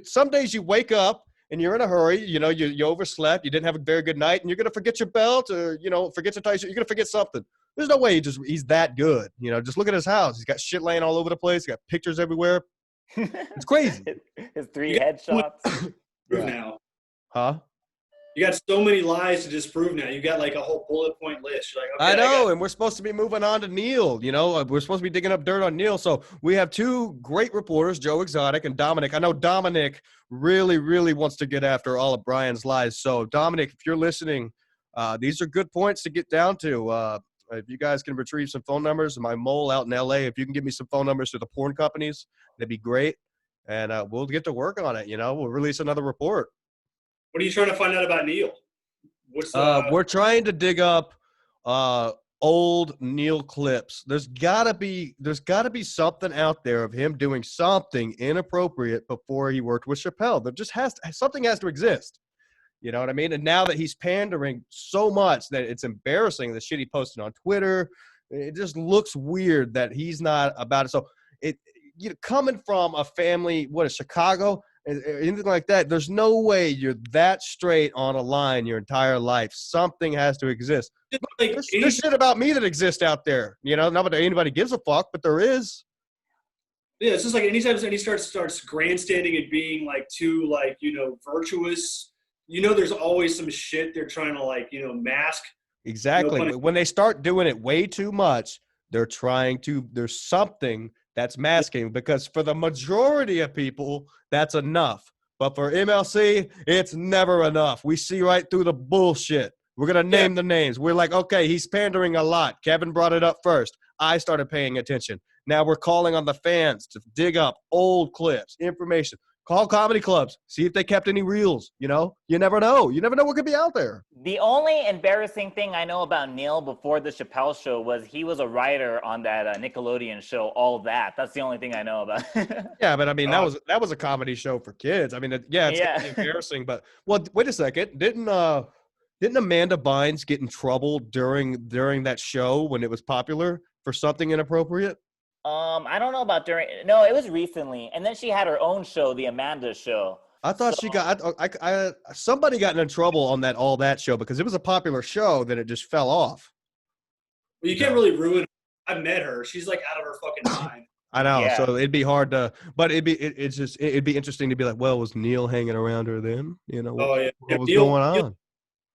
A: Some days you wake up and you're in a hurry. You overslept. You didn't have a very good night, and you're gonna forget your belt or forget your tie. You're gonna forget something. There's no way he's that good. Just look at his house. He's got shit laying all over the place. He's got pictures everywhere. It's crazy.
C: His 3 headshots.
B: Now.
A: Huh?
B: You got so many lies to disprove now. You got like a whole bullet point list. You're like, okay,
A: I know, and we're supposed to be moving on to Neil. We're supposed to be digging up dirt on Neil. So we have 2 great reporters, Joe Exotic and Dominic. I know Dominic really, really wants to get after all of Brian's lies. So Dominic, if you're listening, these are good points to get down to. If you guys can retrieve some phone numbers, my mole out in LA, if you can give me some phone numbers to the porn companies, that'd be great. And we'll get to work on it. We'll release another report.
B: What are you trying to find out about Neil?
A: We're trying to dig up old Neil clips. There's gotta be something out there of him doing something inappropriate before he worked with Chappelle. There just something has to exist. You know what I mean? And now that he's pandering so much that it's embarrassing, the shit he posted on Twitter, it just looks weird that he's not about it. So coming from a family, Chicago, anything like that, there's no way you're that straight on a line your entire life. Something has to exist. There's shit about me that exists out there. Not that anybody gives a fuck, but there is.
B: Yeah, it's just like anytime he starts grandstanding and being like too virtuous, there's always some shit they're trying to mask.
A: Exactly. When they start doing it way too much, there's something that's masking, because for the majority of people, that's enough. But for MLC, it's never enough. We see right through the bullshit. We're going to name the names. We're like, okay, he's pandering a lot. Kevin brought it up first. I started paying attention. Now we're calling on the fans to dig up old clips, information. Call comedy clubs. See if they kept any reels. You never know. You never know what could be out there.
C: The only embarrassing thing I know about Neil before the Chappelle show was he was a writer on that Nickelodeon show, All That. That's the only thing I know about.
A: Yeah, but I mean, that was a comedy show for kids. I mean, it's embarrassing. But wait a second. Didn't Didn't Amanda Bynes get in trouble during that show when it was popular for something inappropriate?
C: I don't know about during. No, it was recently, and then she had her own show, the Amanda Show.
A: I thought
C: So
A: she got somebody got in trouble on that All That show because it was a popular show, then it just fell off.
B: Well, you can't really ruin it. I met her. She's like out of her fucking mind.
A: I know,
C: Yeah.
A: so it'd be hard to, but it'd be interesting to be like, well, was Neil hanging around her then? You know,
B: Oh yeah,
A: what was
B: Neil-
A: going on?
B: Neil-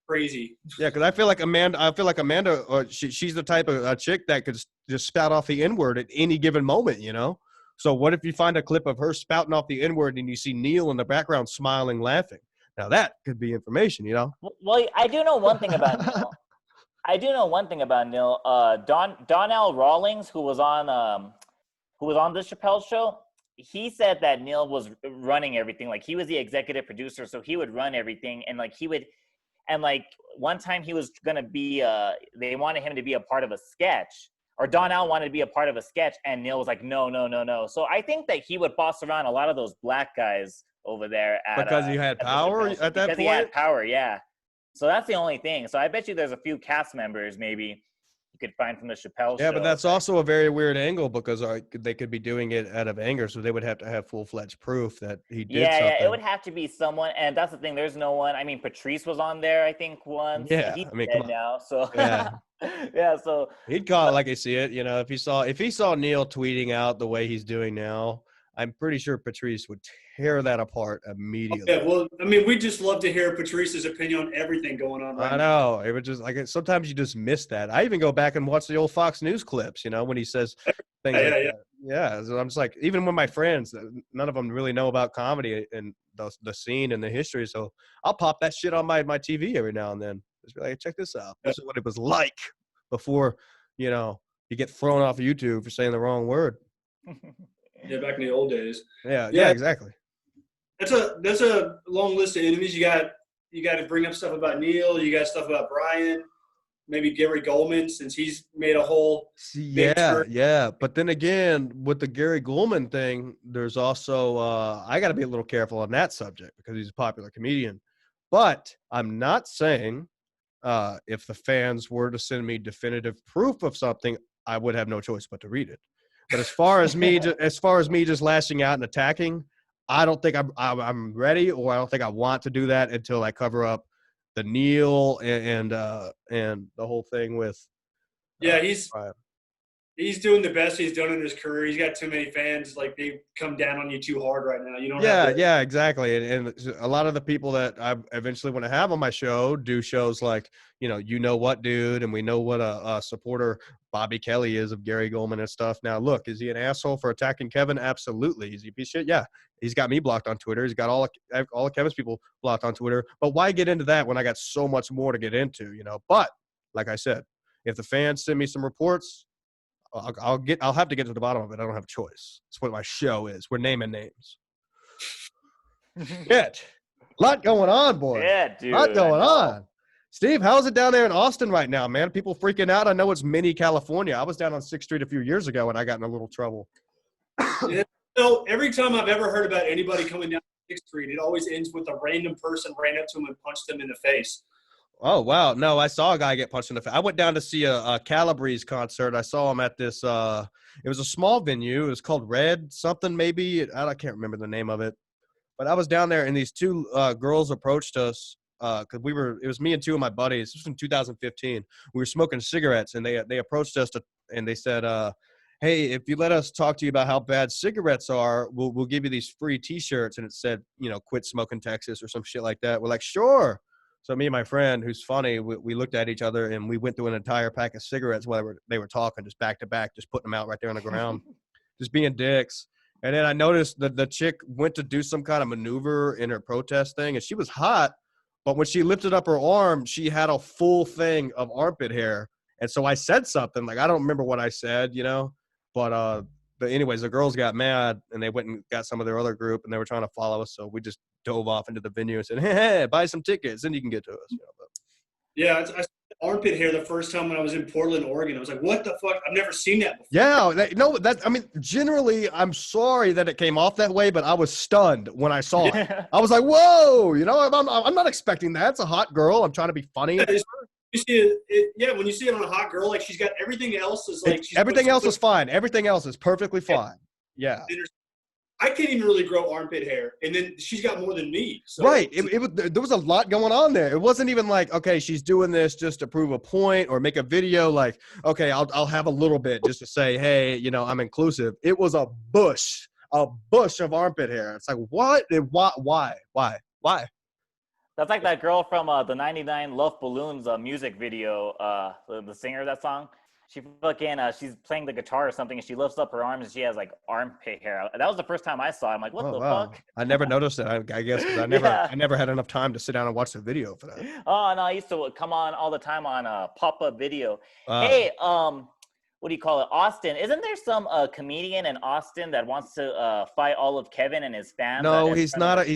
B: crazy.
A: Yeah, because I feel like Amanda, she's the type of chick that could just spout off the N-word at any given moment, you know? So what if you find a clip of her spouting off the N-word and you see Neil in the background smiling, laughing? Now that could be information, you know?
C: well, I do know one thing about Neil. I do know one thing about Neil. Donnell Rawlings, who was on the Chappelle show, he said that Neil was running everything. Like he was the executive producer, so he would run everything, and like he would. And like one time he was gonna be, they wanted him to be a part of a sketch, or Donnell wanted to be a part of a sketch, and Neil was like, no, no, no, no. So I think that he would boss around a lot of those black guys over there
A: Because he had power at that
C: because
A: point?
C: he had power, yeah. So that's the only thing. So I bet you there's a few cast members maybe you could find from the Chappelle show.
A: Yeah, but that's also a very weird angle because they could be doing it out of anger, so they would have to have full-fledged proof that he did something.
C: Yeah, it would have to be someone, and that's the thing. There's no one. I mean, Patrice was on there, I think, once.
A: Yeah,
C: He's
A: I mean,
C: dead
A: come on.
C: now. So
A: Yeah.
C: yeah. So
A: He'd call it like I see it. You know, if he saw Neil tweeting out the way he's doing now, I'm pretty sure Patrice would tear that apart immediately.
B: Yeah, well, I mean, we just love to hear Patrice's opinion on everything going on right
A: I
B: now.
A: know. It would just like sometimes you just miss that. I even go back and watch the old Fox News clips, you know, when he says things like
B: Yeah.
A: that. Yeah. So I'm just like, even with my friends, none of them really know about comedy and the scene and the history. So I'll pop that shit on my TV every now and then. Just be like, check this out. This is what it was like before, you know, you get thrown off of YouTube for saying the wrong word.
B: Yeah, back in the old days.
A: Yeah, exactly.
B: That's a long list of enemies. You got to bring up stuff about Neil. You got stuff about Brian. Maybe Gary Goldman, since he's made a whole.
A: Yeah. But then again, with the Gary Goldman thing, there's also I got to be a little careful on that subject because he's a popular comedian. But I'm not saying if the fans were to send me definitive proof of something, I would have no choice but to read it. But as far as me just lashing out and attacking, I don't think I'm ready, or I don't think I want to do that until I cover up the Neil and the whole thing with.
B: Yeah, he's doing the best he's done in his career. He's got too many fans. Like they come down on you too hard right now. You don't.
A: Yeah, exactly. And a lot of the people that I eventually want to have on my show do shows like, you know what, dude, and we know what a supporter Bobby Kelly is of Gary Goldman and stuff. Now, look, is he an asshole for attacking Kevin? Absolutely. Is he a piece of shit? Yeah. He's got me blocked on Twitter. He's got all of Kevin's people blocked on Twitter. But why get into that when I got so much more to get into, But like I said, if the fans send me some reports, I'll have to get to the bottom of it. I don't have a choice. That's what my show is. We're naming names. Shit. A lot going on, boy.
C: yeah, dude.
A: A lot going on. Steve, how's it down there in Austin right now, man? People freaking out. I know it's mini California. I was down on 6th Street a few years ago and I got in a little trouble.
B: Yeah. So every time I've ever heard about anybody coming down 6th Street, it always ends with a random person ran up to him and punched him in the face.
A: Oh, wow. No, I saw a guy get punched in the face. I went down to see a Calabrese concert. I saw him at this it was a small venue. It was called Red something maybe. I can't remember the name of it. But I was down there and these two girls approached us because it was me and two of my buddies. This was in 2015. We were smoking cigarettes and they approached us and they said, hey, if you let us talk to you about how bad cigarettes are, we'll give you these free T-shirts. And it said, quit smoking Texas or some shit like that. We're like, sure. So me and my friend, who's funny, we looked at each other and we went through an entire pack of cigarettes while they were talking, just back to back, just putting them out right there on the ground, just being dicks. And then I noticed that the chick went to do some kind of maneuver in her protest thing, and she was hot, but when she lifted up her arm, she had a full thing of armpit hair. And so I said something, like I don't remember what I said, but anyways, the girls got mad and they went and got some of their other group and they were trying to follow us. So we just dove off into the venue and said, hey, buy some tickets and you can get to us.
B: Yeah, I armpit hair the first time when I was in Portland, Oregon. I was like, what the fuck? I've never seen that before.
A: Yeah, no, I mean, generally, I'm sorry that it came off that way, but I was stunned when I saw it. I was like, whoa, I'm not expecting that. It's a hot girl. I'm trying to be funny.
B: Yeah, you see it, when you see it on a hot girl, like she's got everything else is like
A: everything else is fine. Everything else is perfectly fine. Yeah.
B: I can't even really grow armpit hair, and then she's got more than me. So
A: right. There was a lot going on there. It wasn't even like, okay, she's doing this just to prove a point or make a video. Like, okay, I'll have a little bit just to say, hey, I'm inclusive. It was a bush of armpit hair. It's like, what? Why?
C: That's like that girl from the 99 Love Balloons music video, the singer of that song. She fucking, she's playing the guitar or something, and she lifts up her arms, and she has, like, armpit hair. That was the first time I saw it. I'm like, what the fuck?
A: I never noticed it, I guess, because I never had enough time to sit down and watch the video for that.
C: Oh, no, I used to come on all the time on pop-up video. Hey, what do you call it? Austin. Isn't there some comedian in Austin that wants to fight all of Kevin and his fans?
A: No, he's not.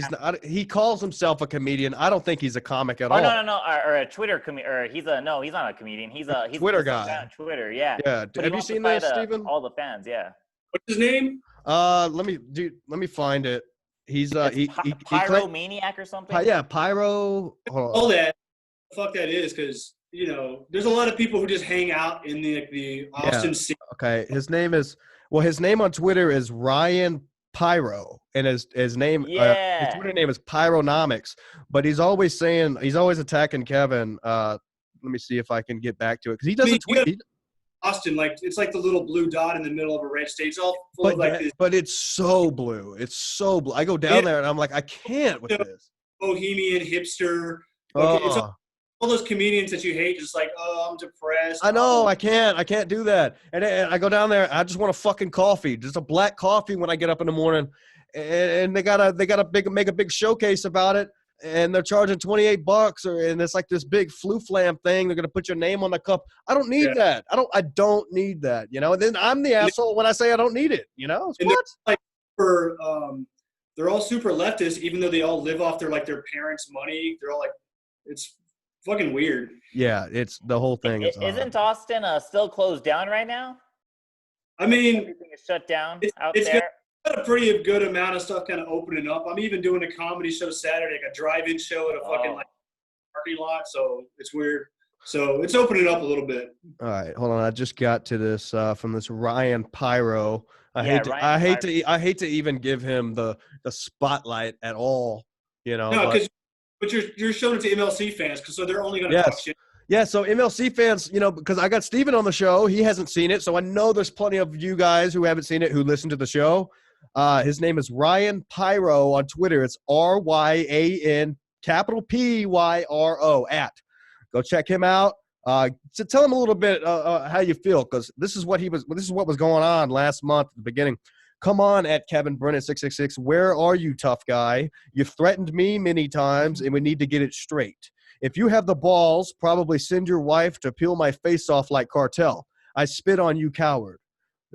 A: He calls himself a comedian. I don't think he's a comic at all.
C: No. Or a Twitter comedian. Or he's not a comedian. He's
A: Twitter guy.
C: On Twitter, yeah.
A: Yeah.
C: But
A: have you seen this, Steven?
C: All the fans, yeah.
B: What's his name?
A: Let me find it. He's
C: Pyromaniac or something.
A: Yeah, Pyro.
B: All that. Fuck that is, because there's a lot of people who just hang out in the Austin scene.
A: Okay, his name on Twitter is Ryan Pyro, and his name, his Twitter name is Pyronomics. But he's always attacking Kevin. Let me see if I can get back to it, because he doesn't tweet.
B: Austin, like it's like the little blue dot in the middle of a red state. It's all full of like this.
A: But it's so blue. It's so blue. I go down there and I'm like, I can't with this.
B: Bohemian hipster. It's all those comedians that you hate, just like, oh, I'm depressed.
A: I know, I can't do that. And I go down there, I just want a fucking coffee, just a black coffee when I get up in the morning. And they gotta make a big showcase about it, and they're charging $28, and it's like this big flu flam thing. They're gonna put your name on the cup. I don't need that. I don't need that. And then I'm the asshole when I say I don't need it. What?
B: Like they're all super leftist, even though they all live off their parents' money. They're all like, it's fucking weird.
A: Yeah, it's the whole thing.
C: Isn't Austin still closed down right now?
B: I mean,
C: everything is shut down out
B: it's
C: there.
B: Got a pretty good amount of stuff kind of opening up. I'm even doing a comedy show Saturday, like a drive-in show at a fucking parking lot. So it's weird. So it's opening up a little bit.
A: All right, hold on. I just got to this from this Ryan Pyro. I hate to even give him the spotlight at all.
B: No, because. But you're showing it to MLC fans, so they're only going to talk shit.
A: Yeah, so MLC fans, because I got Steven on the show. He hasn't seen it, so I know there's plenty of you guys who haven't seen it who listen to the show. His name is Ryan Pyro on Twitter. It's RYAN Pyro @ Go check him out. So tell him a little bit how you feel, because this is what was going on last month at the beginning. Come on at Kevin Brennan 666. Where are you, tough guy? You've threatened me many times, and we need to get it straight. If you have the balls, probably send your wife to peel my face off like Cartel. I spit on you, coward.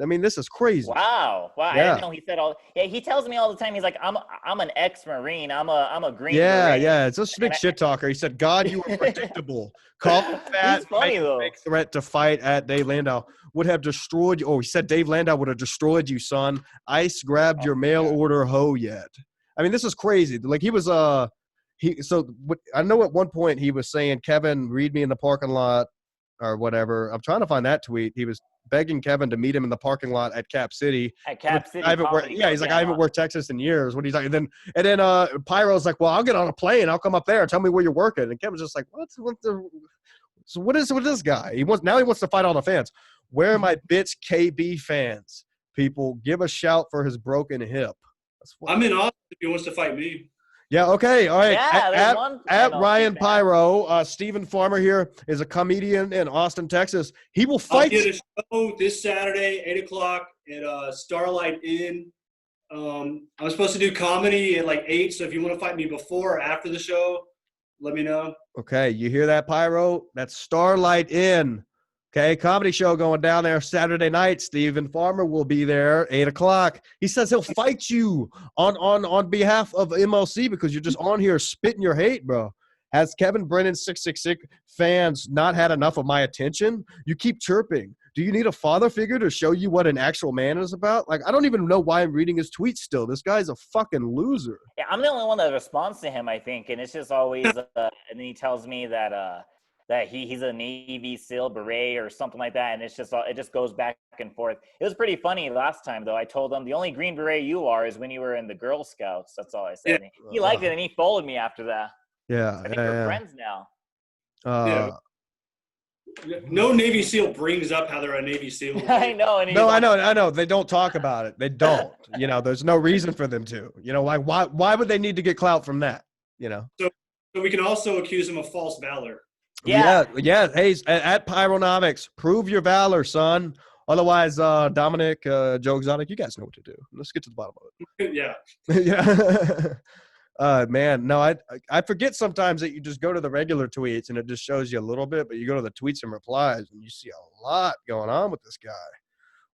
A: I mean, this is crazy.
C: Wow. Yeah. I didn't know he said all. Yeah, he tells me all the time. He's like, I'm an ex-Marine. I'm a Green Marine.
A: Yeah. It's a big shit talker. He said, God, you are predictable. Call him fat.
C: He's funny, though.
A: Big threat to fight at Dave Landau. Would have destroyed you. Oh, he said Dave Landau would have destroyed you, son. Ice grabbed your mail order hoe yet. I mean, this is crazy. Like he was I know at one point he was saying, Kevin, read me in the parking lot or whatever. I'm trying to find that tweet. He was begging Kevin to meet him in the parking lot at Cap City.
C: At Cap City.
A: He's like, I haven't worked Texas in years. What are you talking? And then Pyro's like, well, I'll get on a plane. I'll come up there and tell me where you're working. And Kevin's just like, what is with this guy? He wants to fight all the fans. Where are my bitch KB fans? People, give a shout for his broken hip.
B: I'm in Austin if he wants to fight me.
A: Yeah, okay, all right.
C: Yeah,
A: at Ryan Pyro, Stephen Farmer here is a comedian in Austin, Texas. He will fight.
B: I'll get a show this Saturday, 8 o'clock at Starlight Inn. I'm supposed to do comedy at like 8, so if you want to fight me before or after the show, let me know.
A: Okay, you hear that, Pyro? That's Starlight Inn. Okay, comedy show going down there Saturday night. Stephen Farmer will be there, 8 o'clock. He says he'll fight you on behalf of MLC because you're just on here spitting your hate, bro. Has Kevin Brennan 666 fans not had enough of my attention? You keep chirping. Do you need a father figure to show you what an actual man is about? Like, I don't even know why I'm reading his tweets still. This guy's a fucking loser.
C: Yeah, I'm the only one that responds to him, I think, and it's just always. And then he tells me that he's a Navy SEAL beret or something like that, and it just goes back and forth. It was pretty funny last time though. I told him the only Green Beret you are is when you were in the Girl Scouts. That's all I said.
B: Yeah.
C: He liked it and he followed me after that.
A: Yeah.
C: I think we're friends now.
B: Yeah. No Navy SEAL brings up how they're a Navy SEAL.
C: I know. And
A: No, I know. They don't talk about it. They don't. There's no reason for them to. Like why would they need to get clout from that?
B: So we can also accuse him of false valor.
C: Yeah.
A: Hey, at Pyronomics, prove your valor, son. Otherwise, Dominic, Joe Exotic, you guys know what to do. Let's get to the bottom of it.
B: Yeah.
A: Yeah. Man, no, I forget sometimes that you just go to the regular tweets and it just shows you a little bit, but you go to the tweets and replies and you see a lot going on with this guy.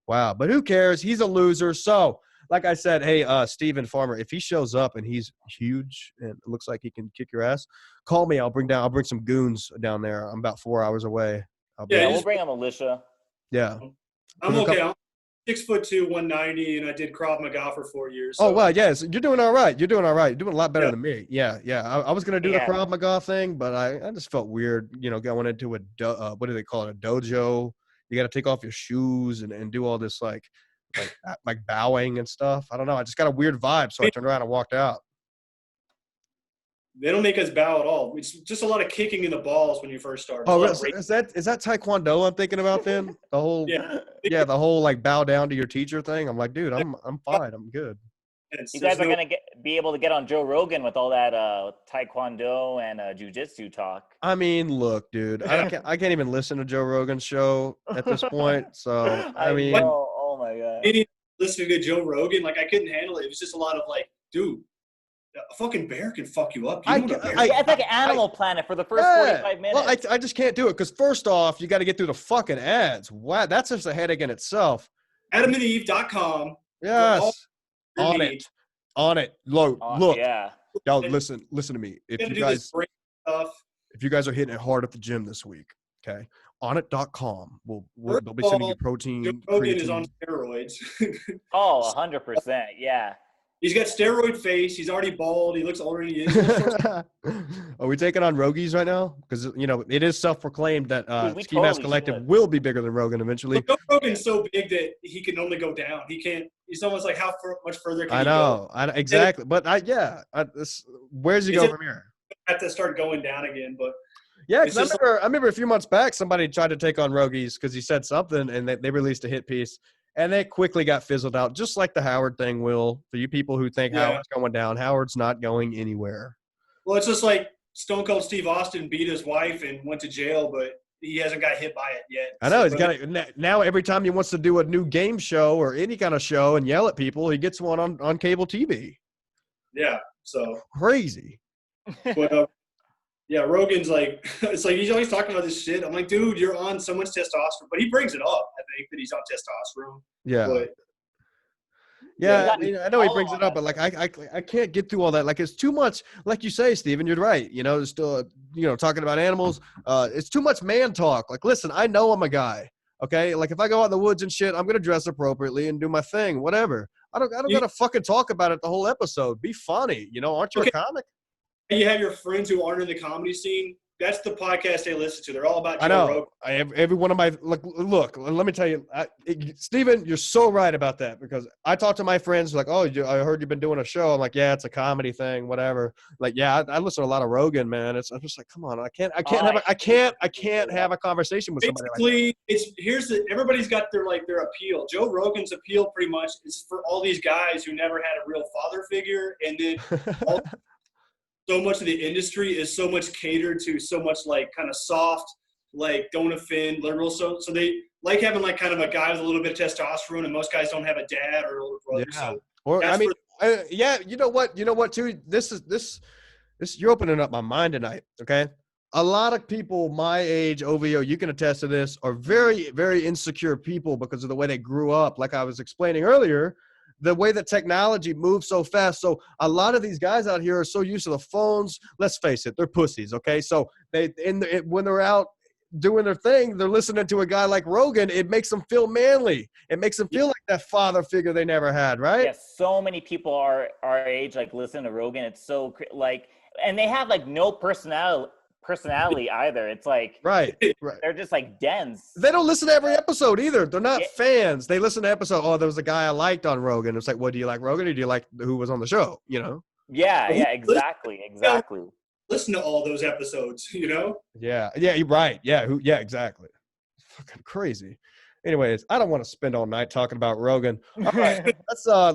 A: Wow. But who cares? He's a loser. So, like I said, hey, Steven Farmer, if he shows up and he's huge and it looks like he can kick your ass, call me. I'll bring some goons down there. I'm about 4 hours away.
C: We'll bring a militia.
A: Yeah.
B: I'm okay. I'm 6'2", 190, and I did Krav Maga for 4 years.
A: So. Oh, well, yes. You're doing all right. You're doing a lot better than me. Yeah. I was going to do the
C: Yeah.
A: Krav Maga thing, but I just felt weird, going into what do they call it? A dojo. You got to take off your shoes and do all this like bowing and stuff. I don't know. I just got a weird vibe, so I turned around and walked out.
B: They don't make us bow at all. It's just a lot of kicking in the balls when you first start.
A: Oh, is that Taekwondo I'm thinking about then? The whole the whole like bow down to your teacher thing. I'm like, dude, I'm fine. I'm good.
C: You guys are gonna be able to get on Joe Rogan with all that Taekwondo and jiu-jitsu talk.
A: I mean, look, dude, I can't even listen to Joe Rogan's show at this point. So I mean,
C: oh my god,
B: listening to Joe Rogan, like I couldn't handle it. It was just a lot of like, dude, a fucking bear can fuck you up.
C: It's like Animal Planet for the first 45 minutes.
A: Well, I just can't do it because first off, you got to get through the fucking ads. Wow, that's just a headache in itself.
B: AdamandEve.com.
A: Yes. On it. Look.
C: Yeah.
A: Y'all listen to me. If you guys are hitting it hard at the gym this week, okay? Onnit.com. They'll be sending you protein.
B: Joe Rogan is on steroids.
C: 100%. Yeah.
B: He's got steroid face. He's already bald. He looks older than he is.
A: Are we taking on Rogies right now? Because it is self-proclaimed that Ski Mask Collective will be bigger than Rogan eventually.
B: Joe Rogan's so big that he can only go down. He can't. He's almost like much further can he go?
A: I know exactly. But where's he go from here?
B: Have to start going down again, but.
A: Yeah, because I remember a few months back somebody tried to take on Rogies because he said something and they released a hit piece. And they quickly got fizzled out, just like the Howard thing will. For you people who think Howard's going down, Howard's not going anywhere.
B: Well, it's just like Stone Cold Steve Austin beat his wife and went to jail, but he hasn't got hit by it yet.
A: I know. He's got now every time he wants to do a new game show or any kind of show and yell at people, he gets one on cable TV.
B: Yeah, so.
A: Crazy.
B: But, yeah, Rogan's like, it's like he's always talking about this shit. I'm like, dude, you're on so much testosterone. But he brings it up, I think, that he's on testosterone.
A: Yeah.
B: But,
A: I know he brings it up, but like I can't get through all that. Like it's too much. Like you say, Steven, you're right. There's still talking about animals. It's too much man talk. Like, listen, I know I'm a guy. Okay, like if I go out in the woods and shit, I'm gonna dress appropriately and do my thing. Whatever. I don't gotta fucking talk about it the whole episode. Be funny. Aren't you a comic?
B: You have your friends who aren't in the comedy scene. That's the podcast they listen to. They're all about Joe Rogan.
A: I have every one of my look. Let me tell you, Steven, you're so right about that because I talk to my friends like, oh, I heard you've been doing a show. I'm like, yeah, it's a comedy thing, whatever. Like, yeah, I listen to a lot of Rogan, man. I'm just like, come on, I can't have a conversation with somebody like that.
B: Everybody's got their appeal. Joe Rogan's appeal pretty much is for all these guys who never had a real father figure, and then. So much of the industry is so much catered to so much like kind of soft, like don't offend liberal. So they like having like kind of a guy with a little bit of testosterone, and most guys don't have a dad or older brother.
A: Yeah.
B: So
A: or you know what too. This you're opening up my mind tonight. Okay, a lot of people my age, OVO, you can attest to this, are very very insecure people because of the way they grew up. Like I was explaining earlier. the way that technology moves so fast. So a lot of these guys out here are so used to the phones. Let's face it, they're pussies. Okay, so when they're out doing their thing, they're listening to a guy like Rogan. It makes them feel manly. It makes them feel like that father figure they never had, right?
C: Yes, so many people our age like listen to Rogan. It's so like, and they have like no personality either. It's like
A: Right.
C: they're just like dense.
A: They don't listen to every episode either. They're not
C: Yeah.
A: fans. They listen to episode. Oh, there was a guy I liked on Rogan. It's like, well, do you like Rogan or do you like who was on the show? You know?
C: Yeah, exactly.
B: Listen to all those episodes, you know?
A: Yeah, you're right. Yeah, exactly. Fucking crazy. Anyways, I don't want to spend all night talking about Rogan. All right,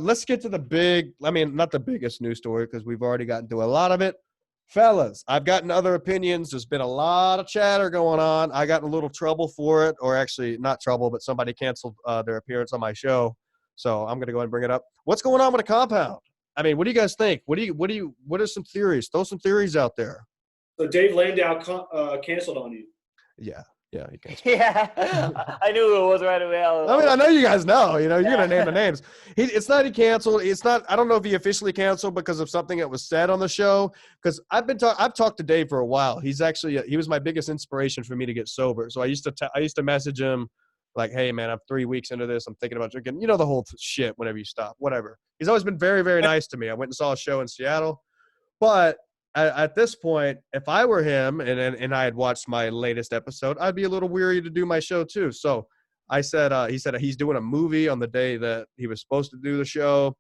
A: let's get to the big. I mean, not the biggest news story because we've already gotten to a lot of it. Fellas, I've gotten other opinions. There's been a lot of chatter going on. I got in a little trouble for it, or actually not trouble, but somebody canceled their appearance on my show. So I'm going to go ahead and bring it up. What's going on with the compound? I mean, what do you guys think? What are some theories? Throw some theories out there.
B: So Dave Landau canceled on you.
A: Yeah, he canceled.
C: Yeah, I knew who it was right away.
A: I mean, I know you guys know. You know, you're gonna name the names. It's not he canceled. It's not. I don't know if he officially canceled because of something that was said on the show. Because I've talked to Dave for a while. He's actually he was my biggest inspiration for me to get sober. So I used to message him like, hey man, I'm 3 weeks into this. I'm thinking about drinking. You know the whole shit. Whenever you stop, whatever. He's always been very, very nice to me. I went and saw a show in Seattle, but at this point, if I were him and I had watched my latest episode, I'd be a little weary to do my show too. So I said, he said he's doing a movie on the day that he was supposed to do the show.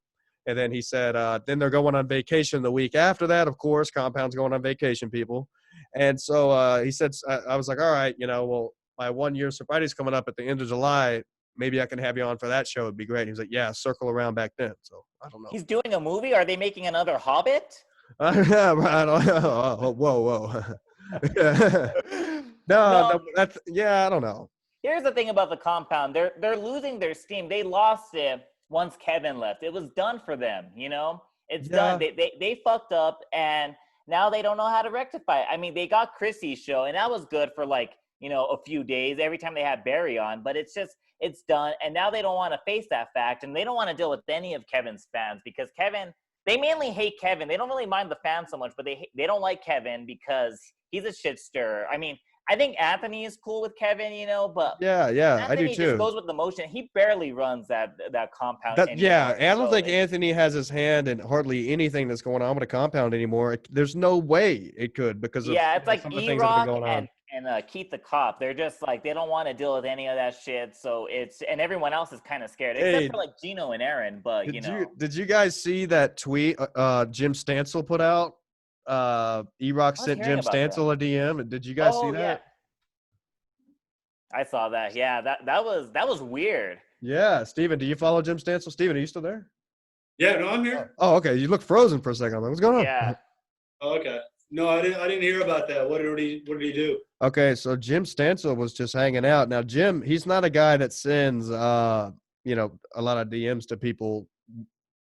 A: And then he said, then they're going on vacation the week after that. Of course, Compound's going on vacation, people. And so he said, I was like, all right, well, my 1 year sobriety's coming up at the end of July. Maybe I can have you on for that show. It'd be great. And he was like, yeah, circle around back then. So I don't know.
C: He's doing a movie. Are they making another Hobbit?
A: I don't know. Whoa. No, that's I don't know.
C: Here's the thing about the compound. They're losing their steam. They lost it once Kevin left. It was done for them, It's done. They fucked up and now they don't know how to rectify it. I mean, they got Chrissy's show and that was good for like, a few days every time they had Barry on, but it's done. And now they don't want to face that fact and they don't want to deal with any of Kevin's fans because they mainly hate Kevin. They don't really mind the fans so much, but they don't like Kevin because he's a shit stirrer. I mean, I think Anthony is cool with Kevin, but
A: yeah,
C: Anthony
A: I do too.
C: Just goes with the motion. He barely runs that compound.
A: I don't think Anthony has his hand in hardly anything that's going on with a compound anymore. There's no way it could because of
C: it's like
A: some of the things that have been going on.
C: And Keith the cop. They're just like they don't want to deal with any of that shit. So and everyone else is kind of scared, except for like Gino and Aaron. But
A: did you guys see that tweet Jim Stansel put out? E-Rock sent Jim Stansel a DM. Did you guys see that?
C: Yeah. I saw that. Yeah, that was weird.
A: Yeah, Steven, do you follow Jim Stansel? Steven, are you still there?
B: Yeah, no, I'm here.
A: Oh, okay. You look frozen for a second. I'm like, what's going on?
C: Yeah.
B: Oh, okay. No, I didn't hear about that. What did he do?
A: Okay, so Jim Stansel was just hanging out. Now, Jim, he's not a guy that sends a lot of DMs to people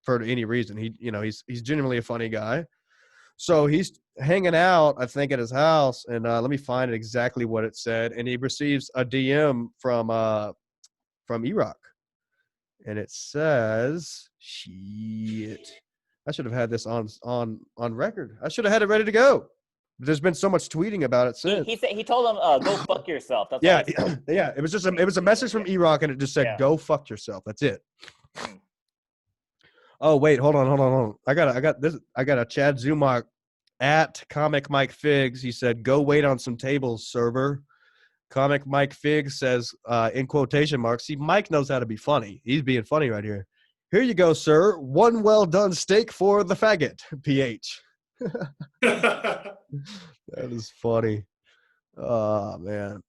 A: for any reason. He's genuinely a funny guy. So he's hanging out, I think, at his house, and let me find exactly what it said. And he receives a DM from E-Rock, and it says, "Shit, I should have had this on record. I should have had it ready to go." But there's been so much tweeting about it since.
C: He told him, "Go fuck yourself." That's
A: yeah. It was a message from E-Rock, and it just said, "Go fuck yourself." That's it. Oh wait, hold on. I got this. I got a Chad Zumach at Comic Mike Figs. He said, "Go wait on some tables, server." Comic Mike Figs says, in quotation marks. See, Mike knows how to be funny. He's being funny right here. Here you go, sir. One well done steak for the faggot. PH. That is funny. Oh man.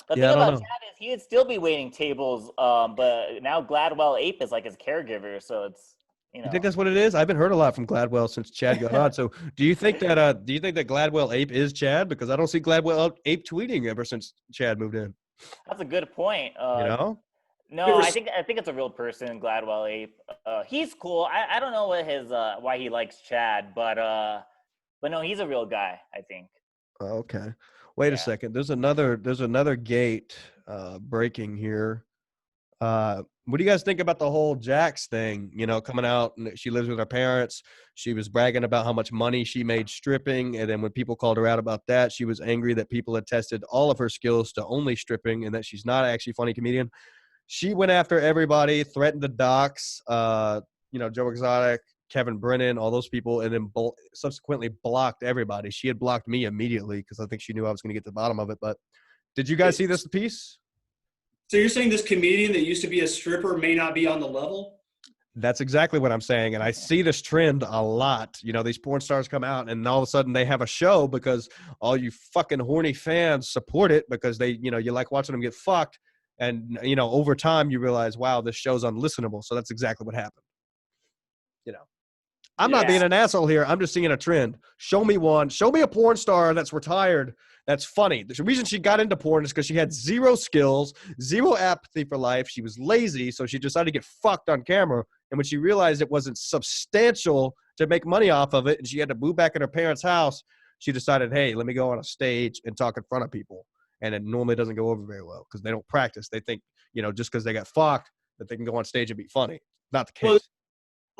C: The thing about Chad is he would still be waiting tables, but now Gladwell Ape is like his caregiver, so it's
A: You think that's what it is? I haven't heard a lot from Gladwell since Chad got on. So do you think that Gladwell Ape is Chad? Because I don't see Gladwell Ape tweeting ever since Chad moved in.
C: That's a good point. No, I think it's a real person, Gladwell Ape. He's cool. I don't know what his why he likes Chad, but no, he's a real guy, I think.
A: Okay. Wait a second. There's another gate breaking here. What do you guys think about the whole Jax thing? You know, coming out and she lives with her parents. She was bragging about how much money she made stripping. And then when people called her out about that, she was angry that people had tested all of her skills to only stripping and that she's not actually a funny comedian. She went after everybody, threatened to dox, Joe Exotic, Kevin Brennan, all those people, and then subsequently blocked everybody. She had blocked me immediately because I think she knew I was going to get to the bottom of it. But did you guys see this piece?
B: So you're saying this comedian that used to be a stripper may not be on the level?
A: That's exactly what I'm saying. And I see this trend a lot. You know, these porn stars come out and all of a sudden they have a show because all you fucking horny fans support it because they, you like watching them get fucked. And, over time you realize, wow, this show's unlistenable. So that's exactly what happened. I'm not being an asshole here. I'm just seeing a trend. Show me one. Show me a porn star that's retired that's funny. The reason she got into porn is because she had zero skills, zero apathy for life. She was lazy, so she decided to get fucked on camera. And when she realized it wasn't substantial to make money off of it and she had to move back in her parents' house, she decided, hey, let me go on a stage and talk in front of people. And it normally doesn't go over very well because they don't practice. They think, just because they got fucked that they can go on stage and be funny. Not the case.
B: Well,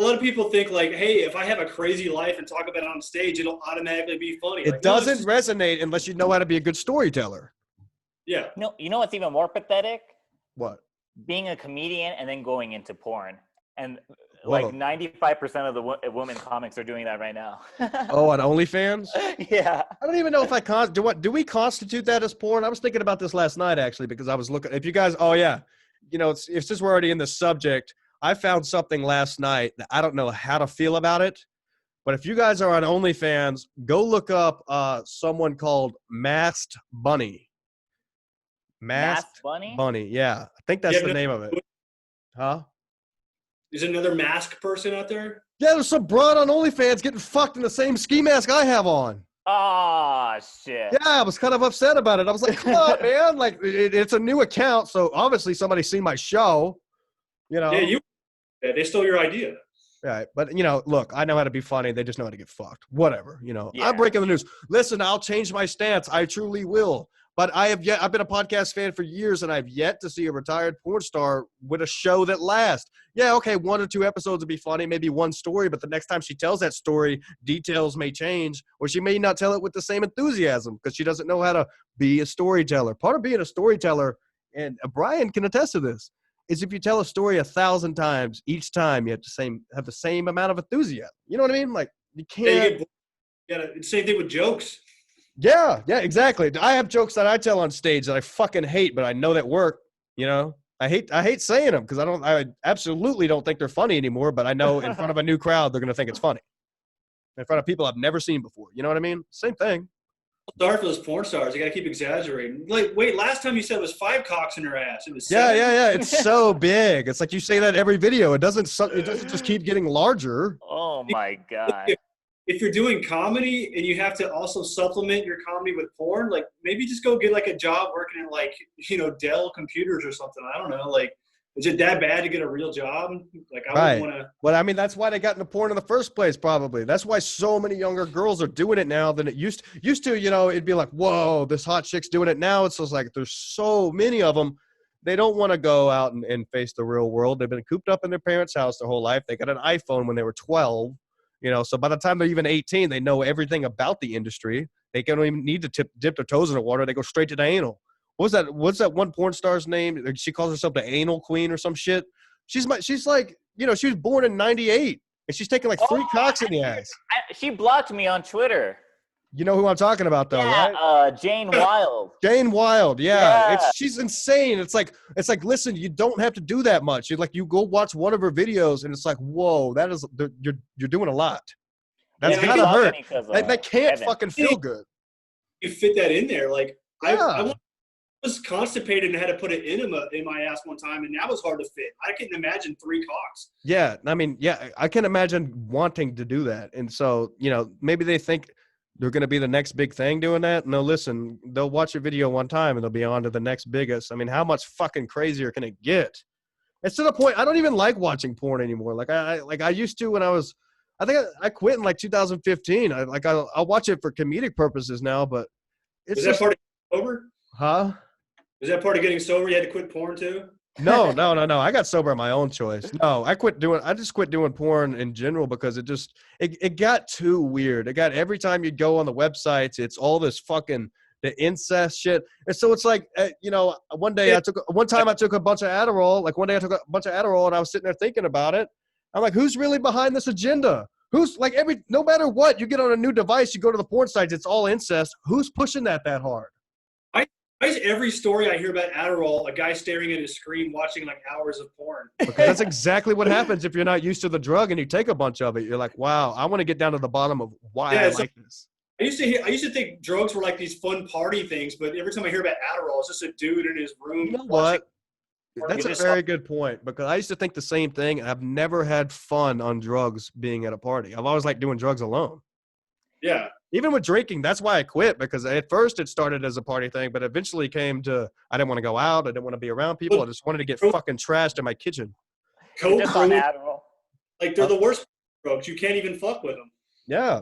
B: a lot of people think like, hey, if I have a crazy life and talk about it on stage, it'll automatically be funny.
A: It doesn't resonate unless you know how to be a good storyteller.
B: Yeah.
C: No, you know what's even more pathetic?
A: What?
C: Being a comedian and then going into porn. And
A: Whoa.
C: like 95% of the women comics are doing that right now.
A: Oh, on OnlyFans?
C: Yeah.
A: I don't even know if do we constitute that as porn? I was thinking about this last night actually because I was looking. If you guys, it's since we're already in the subject. I found something last night that I don't know how to feel about it, but if you guys are on OnlyFans, go look up someone called Masked Bunny. Masked Bunny, yeah. I think that's the name of it. Huh?
B: Is another mask person out there?
A: Yeah, there's some broad on OnlyFans getting fucked in the same ski mask I have on.
C: Oh, shit.
A: Yeah, I was kind of upset about it. I was like, come on, man. Like, it's a new account, so obviously somebody's seen my show,
B: Yeah, they stole your idea.
A: Right. But, look, I know how to be funny. They just know how to get fucked. Whatever.
C: Yeah.
A: I'm breaking the news. Listen, I'll change my stance. I truly will. But I've been a podcast fan for years, and I've yet to see a retired porn star with a show that lasts. Yeah, okay, 1 or 2 episodes would be funny, maybe one story, but the next time she tells that story, details may change, or she may not tell it with the same enthusiasm because she doesn't know how to be a storyteller. Part of being a storyteller, and Brian can attest to this, is if you tell a story 1,000 times, each time you have the same amount of enthusiasm. You know what I mean? Like, you can't.
B: Yeah, same thing with jokes.
A: Yeah, exactly. I have jokes that I tell on stage that I fucking hate, but I know that work. I hate saying them because I absolutely don't think they're funny anymore. But I know in front of a new crowd, they're gonna think it's funny. In front of people I've never seen before. You know what I mean? Same thing.
B: Sorry for those porn stars. You got to keep exaggerating. Like, wait, last time you said it was 5 cocks in her ass. It was 7.
A: Yeah. It's so big. It's like you say that every video. It doesn't just keep getting larger.
C: Oh my God.
B: If you're doing comedy and you have to also supplement your comedy with porn, like maybe just go get like a job working at like, Dell Computers or something. I don't know. Like, is it that bad to get a real job? Like, I wouldn't want to.
A: Well, I mean, that's why they got into porn in the first place, probably. That's why so many younger girls are doing it now than it used to. It'd be like, whoa, this hot chick's doing it now. It's just like there's so many of them. They don't want to go out and face the real world. They've been cooped up in their parents' house their whole life. They got an iPhone when they were 12. So by the time they're even 18, they know everything about the industry. They don't even need to dip their toes in the water. They go straight to the anal. What's that one porn star's name? She calls herself the anal queen or some shit. She's like, she was born in 98 and she's taking like 3 cocks in the ass.
C: She blocked me on Twitter.
A: You know who I'm talking about though, right?
C: Jane Wild.
A: Jane Wild, yeah. She's insane. It's like, listen, you don't have to do that much. You go watch one of her videos and it's like, whoa, you're doing a lot. That's gotta hurt. That can't fucking feel good.
B: You fit that in there, like I was constipated and had to put an enema in my ass one time, and that was hard to fit. I couldn't imagine 3 cocks.
A: Yeah, I mean, I can imagine wanting to do that, and so maybe they think they're going to be the next big thing doing that. No, listen, they'll watch a video one time and they'll be on to the next biggest. I mean, how much fucking crazier can it get? It's to the point I don't even like watching porn anymore. Like I used to when I think I quit in like 2015. I'll watch it for comedic purposes now, but it's
B: Was that part of getting sober?
A: Huh?
B: Was that part of getting sober? You had to quit porn too?
A: No. I got sober at my own choice. No, I just quit doing porn in general because it got too weird. It got every time you go on the websites, it's all this fucking the incest shit. And so it's like, one time I took a bunch of Adderall. Like one day I took a bunch of Adderall and I was sitting there thinking about it. I'm like, who's really behind this agenda? Who's like no matter what, you get on a new device, you go to the porn sites, it's all incest. Who's pushing that hard?
B: Why is every story I hear about Adderall a guy staring at his screen watching like hours of porn?
A: Because that's exactly what happens if you're not used to the drug and you take a bunch of it. You're like, wow, I want to get down to the bottom of why I like this.
B: I used to think drugs were like these fun party things, but every time I hear about Adderall, it's just a dude in his room.
A: You know what? That's a very good point, because I used to think the same thing. And I've never had fun on drugs being at a party. I've always liked doing drugs alone.
B: Yeah.
A: Even with drinking, that's why I quit, because at first it started as a party thing, but eventually came to I didn't want to go out. I didn't want to be around people. I just wanted to get fucking trashed in my kitchen.
C: Just on Adderall.
B: Like they're the worst drugs. You can't even fuck with them.
A: Yeah.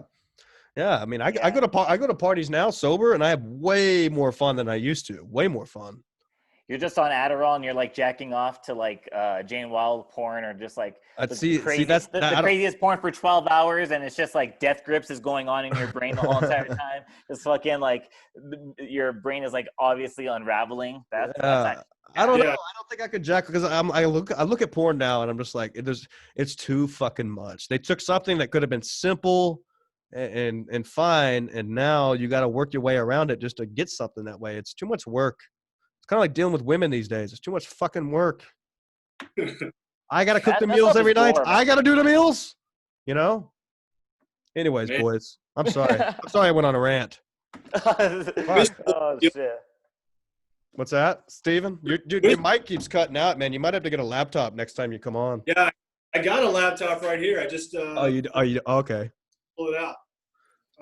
A: I mean, I go to parties now sober, and I have way more fun than I used to. Way more fun.
C: You're just on Adderall and you're like jacking off to like Jane Wild porn, or just like the craziest porn for 12 hours, and it's just like death grips is going on in your brain the whole entire time. Just fucking like your brain is like obviously unraveling. That's
A: I don't know. I don't think I could jack, because I look at porn now and I'm just like, it's too fucking much. They took something that could have been simple and fine, and now you got to work your way around it just to get something that way. It's too much work. It's kind of like dealing with women these days. It's too much fucking work. I got to cook the meals every night. I got to do the meals, Anyways, boys, I'm sorry. I'm sorry I went on a rant.
C: Oh, shit.
A: What's that, Steven? Your mic keeps cutting out, man. You might have to get a laptop next time you come on.
B: Yeah, I got a laptop right here. I just
A: okay.
B: Pull it out.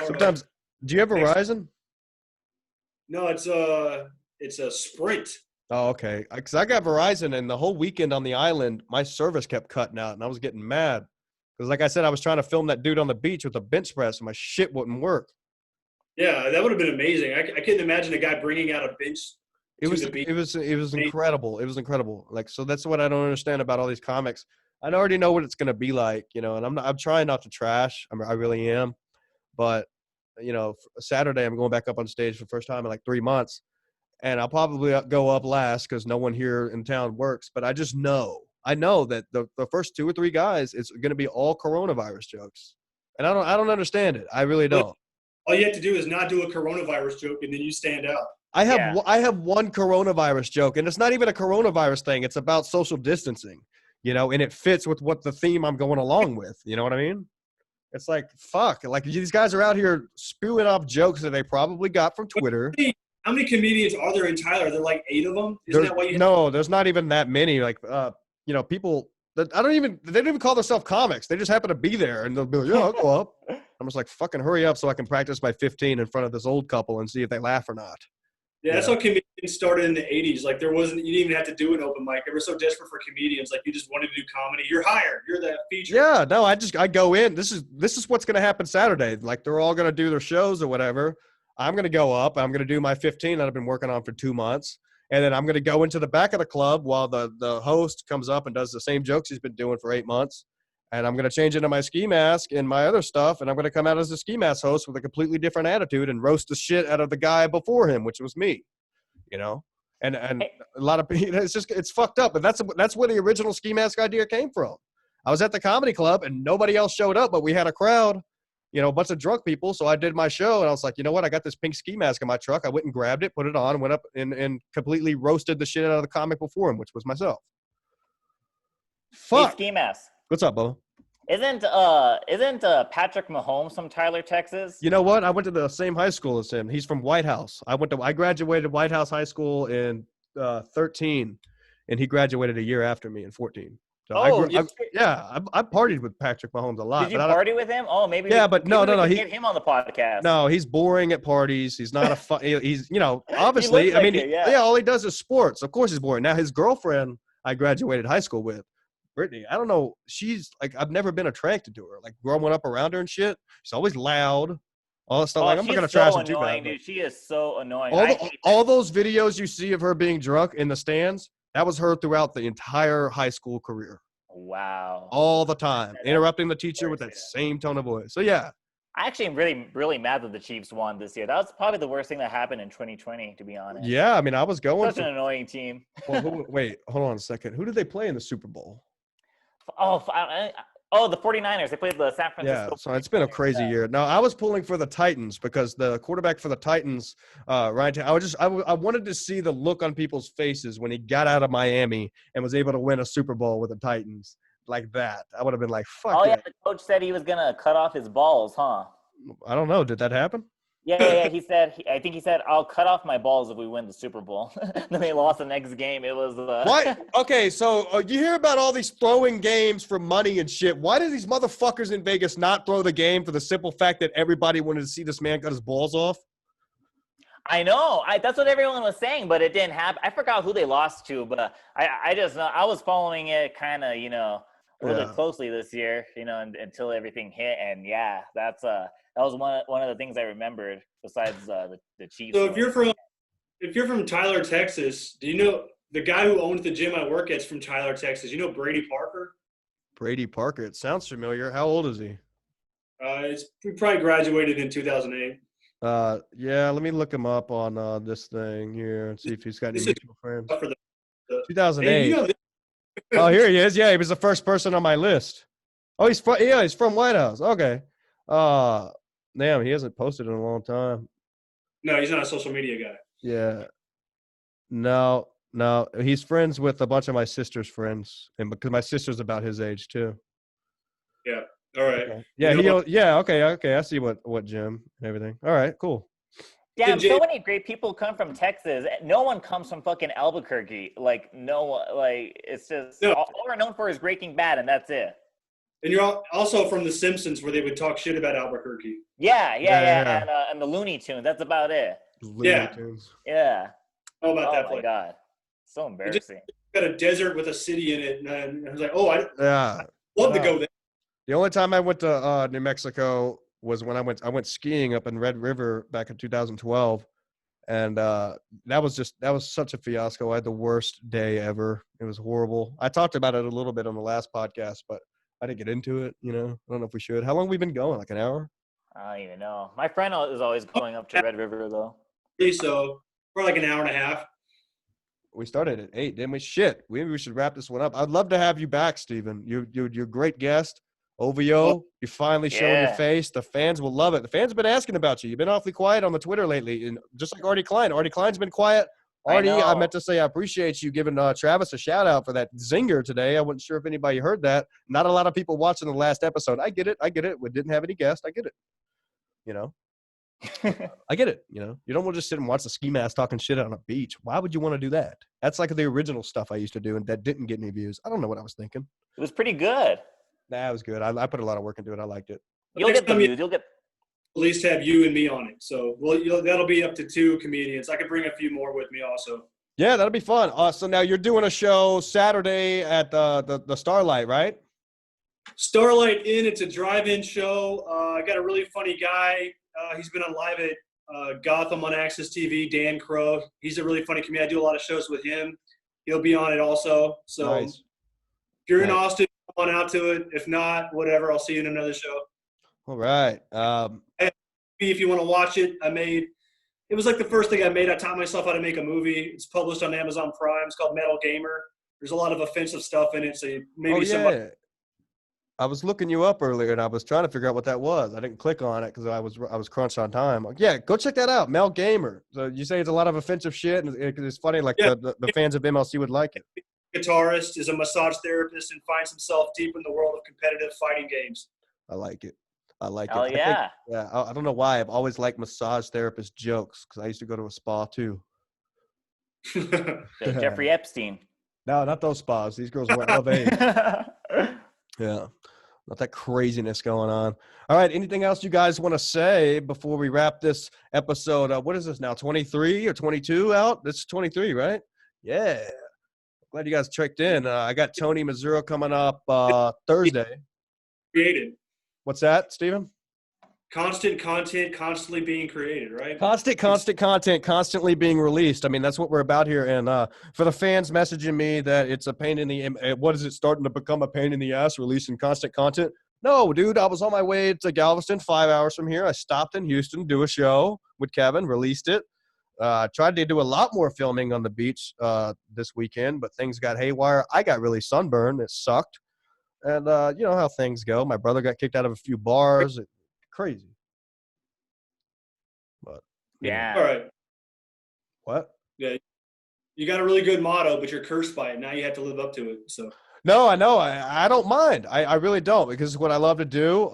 A: Sometimes, do you have Verizon?
B: No, it's a Sprint.
A: Oh, okay. Because I got Verizon, and the whole weekend on the island, my service kept cutting out, and I was getting mad. Because, like I said, I was trying to film that dude on the beach with a bench press, and my shit wouldn't work.
B: Yeah, that would have been amazing. I couldn't imagine a guy bringing out a bench.
A: It was incredible. It was incredible. Like, so that's what I don't understand about all these comics. I already know what it's gonna be like, and I'm trying not to trash. I really am, but Saturday I'm going back up on stage for the first time in like 3 months, and I'll probably go up last because no one here in town works. But I know that the first 2 or 3 guys, it's gonna be all coronavirus jokes, and I don't understand it. I really don't.
B: All you have to do is not do a coronavirus joke, and then you stand out.
A: I have one coronavirus joke, and it's not even a coronavirus thing. It's about social distancing, and it fits with what the theme I'm going along with. You know what I mean? It's like, fuck. Like, these guys are out here spewing off jokes that they probably got from Twitter.
B: How many comedians are there in Tyler? Are there like 8 of them?
A: No, there's not even that many. Like, people that they don't even call themselves comics. They just happen to be there, and they'll be like, yeah, I'll go up. I'm just like, fucking hurry up so I can practice my 15 in front of this old couple and see if they laugh or not.
B: Yeah, that's how comedians started in the 80s. Like, you didn't even have to do an open mic. They were so desperate for comedians. Like, you just wanted to do comedy. You're hired. You're that feature.
A: Yeah, no, I go in. This is what's going to happen Saturday. Like, they're all going to do their shows or whatever. I'm going to go up. I'm going to do my 15 that I've been working on for 2 months. And then I'm going to go into the back of the club while the host comes up and does the same jokes he's been doing for 8 months. And I'm going to change into my ski mask and my other stuff, and I'm going to come out as a ski mask host with a completely different attitude and roast the shit out of the guy before him, which was me, And a lot of people, it's fucked up. But that's where the original ski mask idea came from. I was at the comedy club and nobody else showed up, but we had a crowd, a bunch of drunk people. So I did my show, and I was like, you know what? I got this pink ski mask in my truck. I went and grabbed it, put it on, went up and completely roasted the shit out of the comic before him, which was myself. Fuck.
C: Hey, ski mask.
A: What's up, Bo?
C: Isn't Patrick Mahomes from Tyler, Texas?
A: You know what? I went to the same high school as him. He's from White House. I graduated White House High School in 13, and he graduated a year after me in 14. So I partied with Patrick Mahomes a lot.
C: Did you party with him? Oh, maybe.
A: Yeah, but no.
C: Get him on the podcast.
A: No, he's boring at parties. He's not he's obviously. All he does is sports. Of course, he's boring. Now his girlfriend, I graduated high school with, Brittany, I don't know. She's like, I've never been attracted to her. Like, growing up around her and shit, she's always loud. All that stuff. Like, I'm not gonna trash her too bad.
C: Dude, she is so annoying.
A: All those videos you see of her being drunk in the stands, That was her throughout the entire high school career.
C: Wow.
A: All the time.
C: That's
A: Interrupting the teacher with
C: worse,
A: that
C: yeah.
A: same tone of voice. So, yeah.
C: I actually am really, really mad that the Chiefs won this year. That was probably the worst thing that happened in 2020, to be honest.
A: Yeah, I mean, I was going
C: Such
A: for
C: an annoying team.
A: well, wait, hold on a second. Who did they play in the Super Bowl?
C: The 49ers. They played the San
A: Yeah,
C: Francisco.
A: so it's been a
C: 49ers,
A: crazy year. Now, I was pulling for the Titans because the quarterback for the Titans, Ryan, I wanted to see the look on people's faces when he got out of Miami and was able to win a Super Bowl with the Titans like that. I would have been like, fuck
C: Oh,
A: yeah.
C: yeah, the coach said he was going to cut off his balls, huh?
A: I don't know. Did that happen?
C: Yeah. I think he said, I'll cut off my balls if we win the Super Bowl. Then they lost the next game. It was
A: Why? Okay, so you hear about all these throwing games for money and shit. Why did these motherfuckers in Vegas not throw the game for the simple fact that everybody wanted to see this man cut his balls off?
C: I know. That's what everyone was saying, but it didn't happen. I forgot who they lost to, but I just know I was following it kind of, a little bit closely this year, until everything hit. And yeah, that was one of the things I remembered besides the Chiefs.
B: So if you're from Tyler, Texas, do you know the guy who owns the gym I work at's from Tyler, Texas? You know Brady Parker?
A: Brady Parker. It sounds familiar. How old is he?
B: He probably graduated in 2008.
A: Yeah, let me look him up on this thing here and see if he's got any
B: This is
A: mutual friends.
B: For the
A: 2008.
B: Hey, you know this.
A: Oh, here he is. Yeah, he was the first person on my list. Oh, he's from White House. Okay. Damn, he hasn't posted in a long time.
B: No, he's not a social media guy.
A: Yeah. No, he's friends with a bunch of my sister's friends, and because my sister's about his age too.
B: Yeah. All right.
A: Okay. Yeah, okay. I see what Jim and everything. All right, cool.
C: Damn, so many great people come from Texas. No one comes from fucking Albuquerque. Like, no one, it's just, all we're known for is Breaking Bad, and that's it.
B: And you're also from The Simpsons, where they would talk shit about Albuquerque.
C: Yeah. And the Looney Tunes. That's about it.
A: Looney Tunes.
C: Yeah.
B: How about that
C: Oh, my
B: place?
C: God. So embarrassing.
B: Got a desert with a city in it. And I was like, I'd love to go there.
A: The only time I went to New Mexico was when I went skiing up in Red River back in 2012. And that was such a fiasco. I had the worst day ever. It was horrible. I talked about it a little bit on the last podcast, but I didn't get into it, I don't know if we should. How long have we been going? Like an hour?
C: I don't even know. My friend is always going up to Red River, though.
B: So for like an hour and a half.
A: We started at 8, didn't we? Shit. Maybe we should wrap this one up. I'd love to have you back, Steven. You're a great guest. OVO, you're finally showing your face. The fans will love it. The fans have been asking about you. You've been awfully quiet on the Twitter lately, and just like Artie Klein. Artie Klein's been quiet. Artie, I meant to say I appreciate you giving Travis a shout-out for that zinger today. I wasn't sure if anybody heard that. Not a lot of people watching the last episode. I get it. We didn't have any guests. I get it. I get it. You don't want to just sit and watch the ski mask talking shit on a beach. Why would you want to do that? That's like the original stuff I used to do, and that didn't get any views. I don't know what I was thinking.
C: It was pretty good.
A: Nah, it was good. I put a lot of work into it. I liked it.
C: You'll get the views. You'll get
B: at least have you and me on it. So that'll be up to 2 comedians. I could bring a few more with me also. Yeah,
A: that'll be fun. So now you're doing a show Saturday at the Starlight, right?
B: Starlight Inn. It's a drive-in show. I got a really funny guy. He's been on live at Gotham on Access TV, Dan Crow. He's a really funny comedian. I do a lot of shows with him. He'll be on it also. So
A: nice.
B: If you're in Austin, come on out to it. If not, whatever. I'll see you in another show.
A: All right.
B: If you want to watch it, it was like the first thing I made. I taught myself how to make a movie. It's published on Amazon Prime. It's called Metal Gamer. There's a lot of offensive stuff in it, so maybe somebody.
A: I was looking you up earlier, and I was trying to figure out what that was. I didn't click on it because I was crunched on time. Yeah, go check that out, Mel Gamer. So you say it's a lot of offensive shit, and it's funny. Like the fans of MLC would like it.
B: Guitarist, is a massage therapist, and finds himself deep in the world of competitive fighting games.
A: I like it. I don't know why. I've always liked massage therapist jokes because I used to go to a spa too.
C: Jeffrey Epstein.
A: No, not those spas. These girls were of age. Yeah. Not that craziness going on. All right. Anything else you guys want to say before we wrap this episode? What is this now? 23 or 22 out? This is 23, right? Yeah. Glad you guys checked in. I got Tony Mazzuro coming up Thursday.
B: Created.
A: What's that, Steven?
B: constant content constantly being created, right?
A: Constant content constantly being released. I mean, that's what we're about here. And for the fans messaging me that it's a pain in the what is it starting to become a pain in the ass releasing constant content? No, dude, I was on my way to Galveston 5 hours from here. I stopped in Houston to do a show with Kevin, released it. Tried to do a lot more filming on the beach this weekend, but things got haywire. I got really sunburned. It sucked. And you know how things go. My brother got kicked out of a few bars. Crazy. But
C: Yeah.
B: All right.
A: What?
B: Yeah. You got a really good motto, but you're cursed by it. Now you have to live up to it. So.
A: No, I know. I don't mind. I really don't, because it's what I love to do.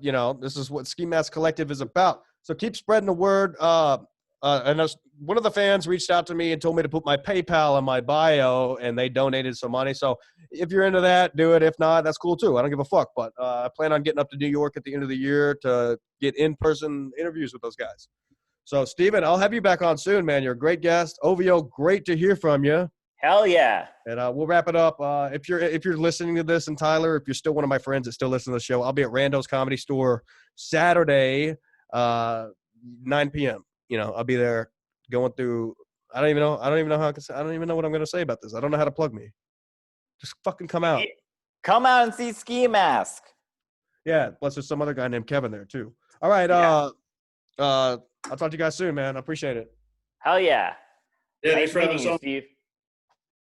A: You know, this is what Ski Mask Collective is about. So keep spreading the word. And one of the fans reached out to me and told me to put my PayPal in my bio, and they donated some money. So if you're into that, do it. If not, that's cool too. I don't give a fuck. But I plan on getting up to New York at the end of the year to get in-person interviews with those guys. So, Steven, I'll have you back on soon, man. You're a great guest. OVO, great to hear from you.
C: Hell yeah.
A: And we'll wrap it up. If you're listening to this, and Tyler, if you're still one of my friends that still listen to the show, I'll be at Rando's Comedy Store Saturday, 9 p.m. You know, I'll be there going through. I don't even know how I can say. I don't even know what I'm going to say about this. I don't know how to plug me. Just fucking come out.
C: Come out and see Ski Mask.
A: Yeah. Plus, there's some other guy named Kevin there too. All right. I'll talk to you guys soon, man. I appreciate it.
C: Hell yeah.
B: Yeah,
C: Nice
B: thanks for having
C: meeting
B: us
C: you,
B: on.
C: Steve.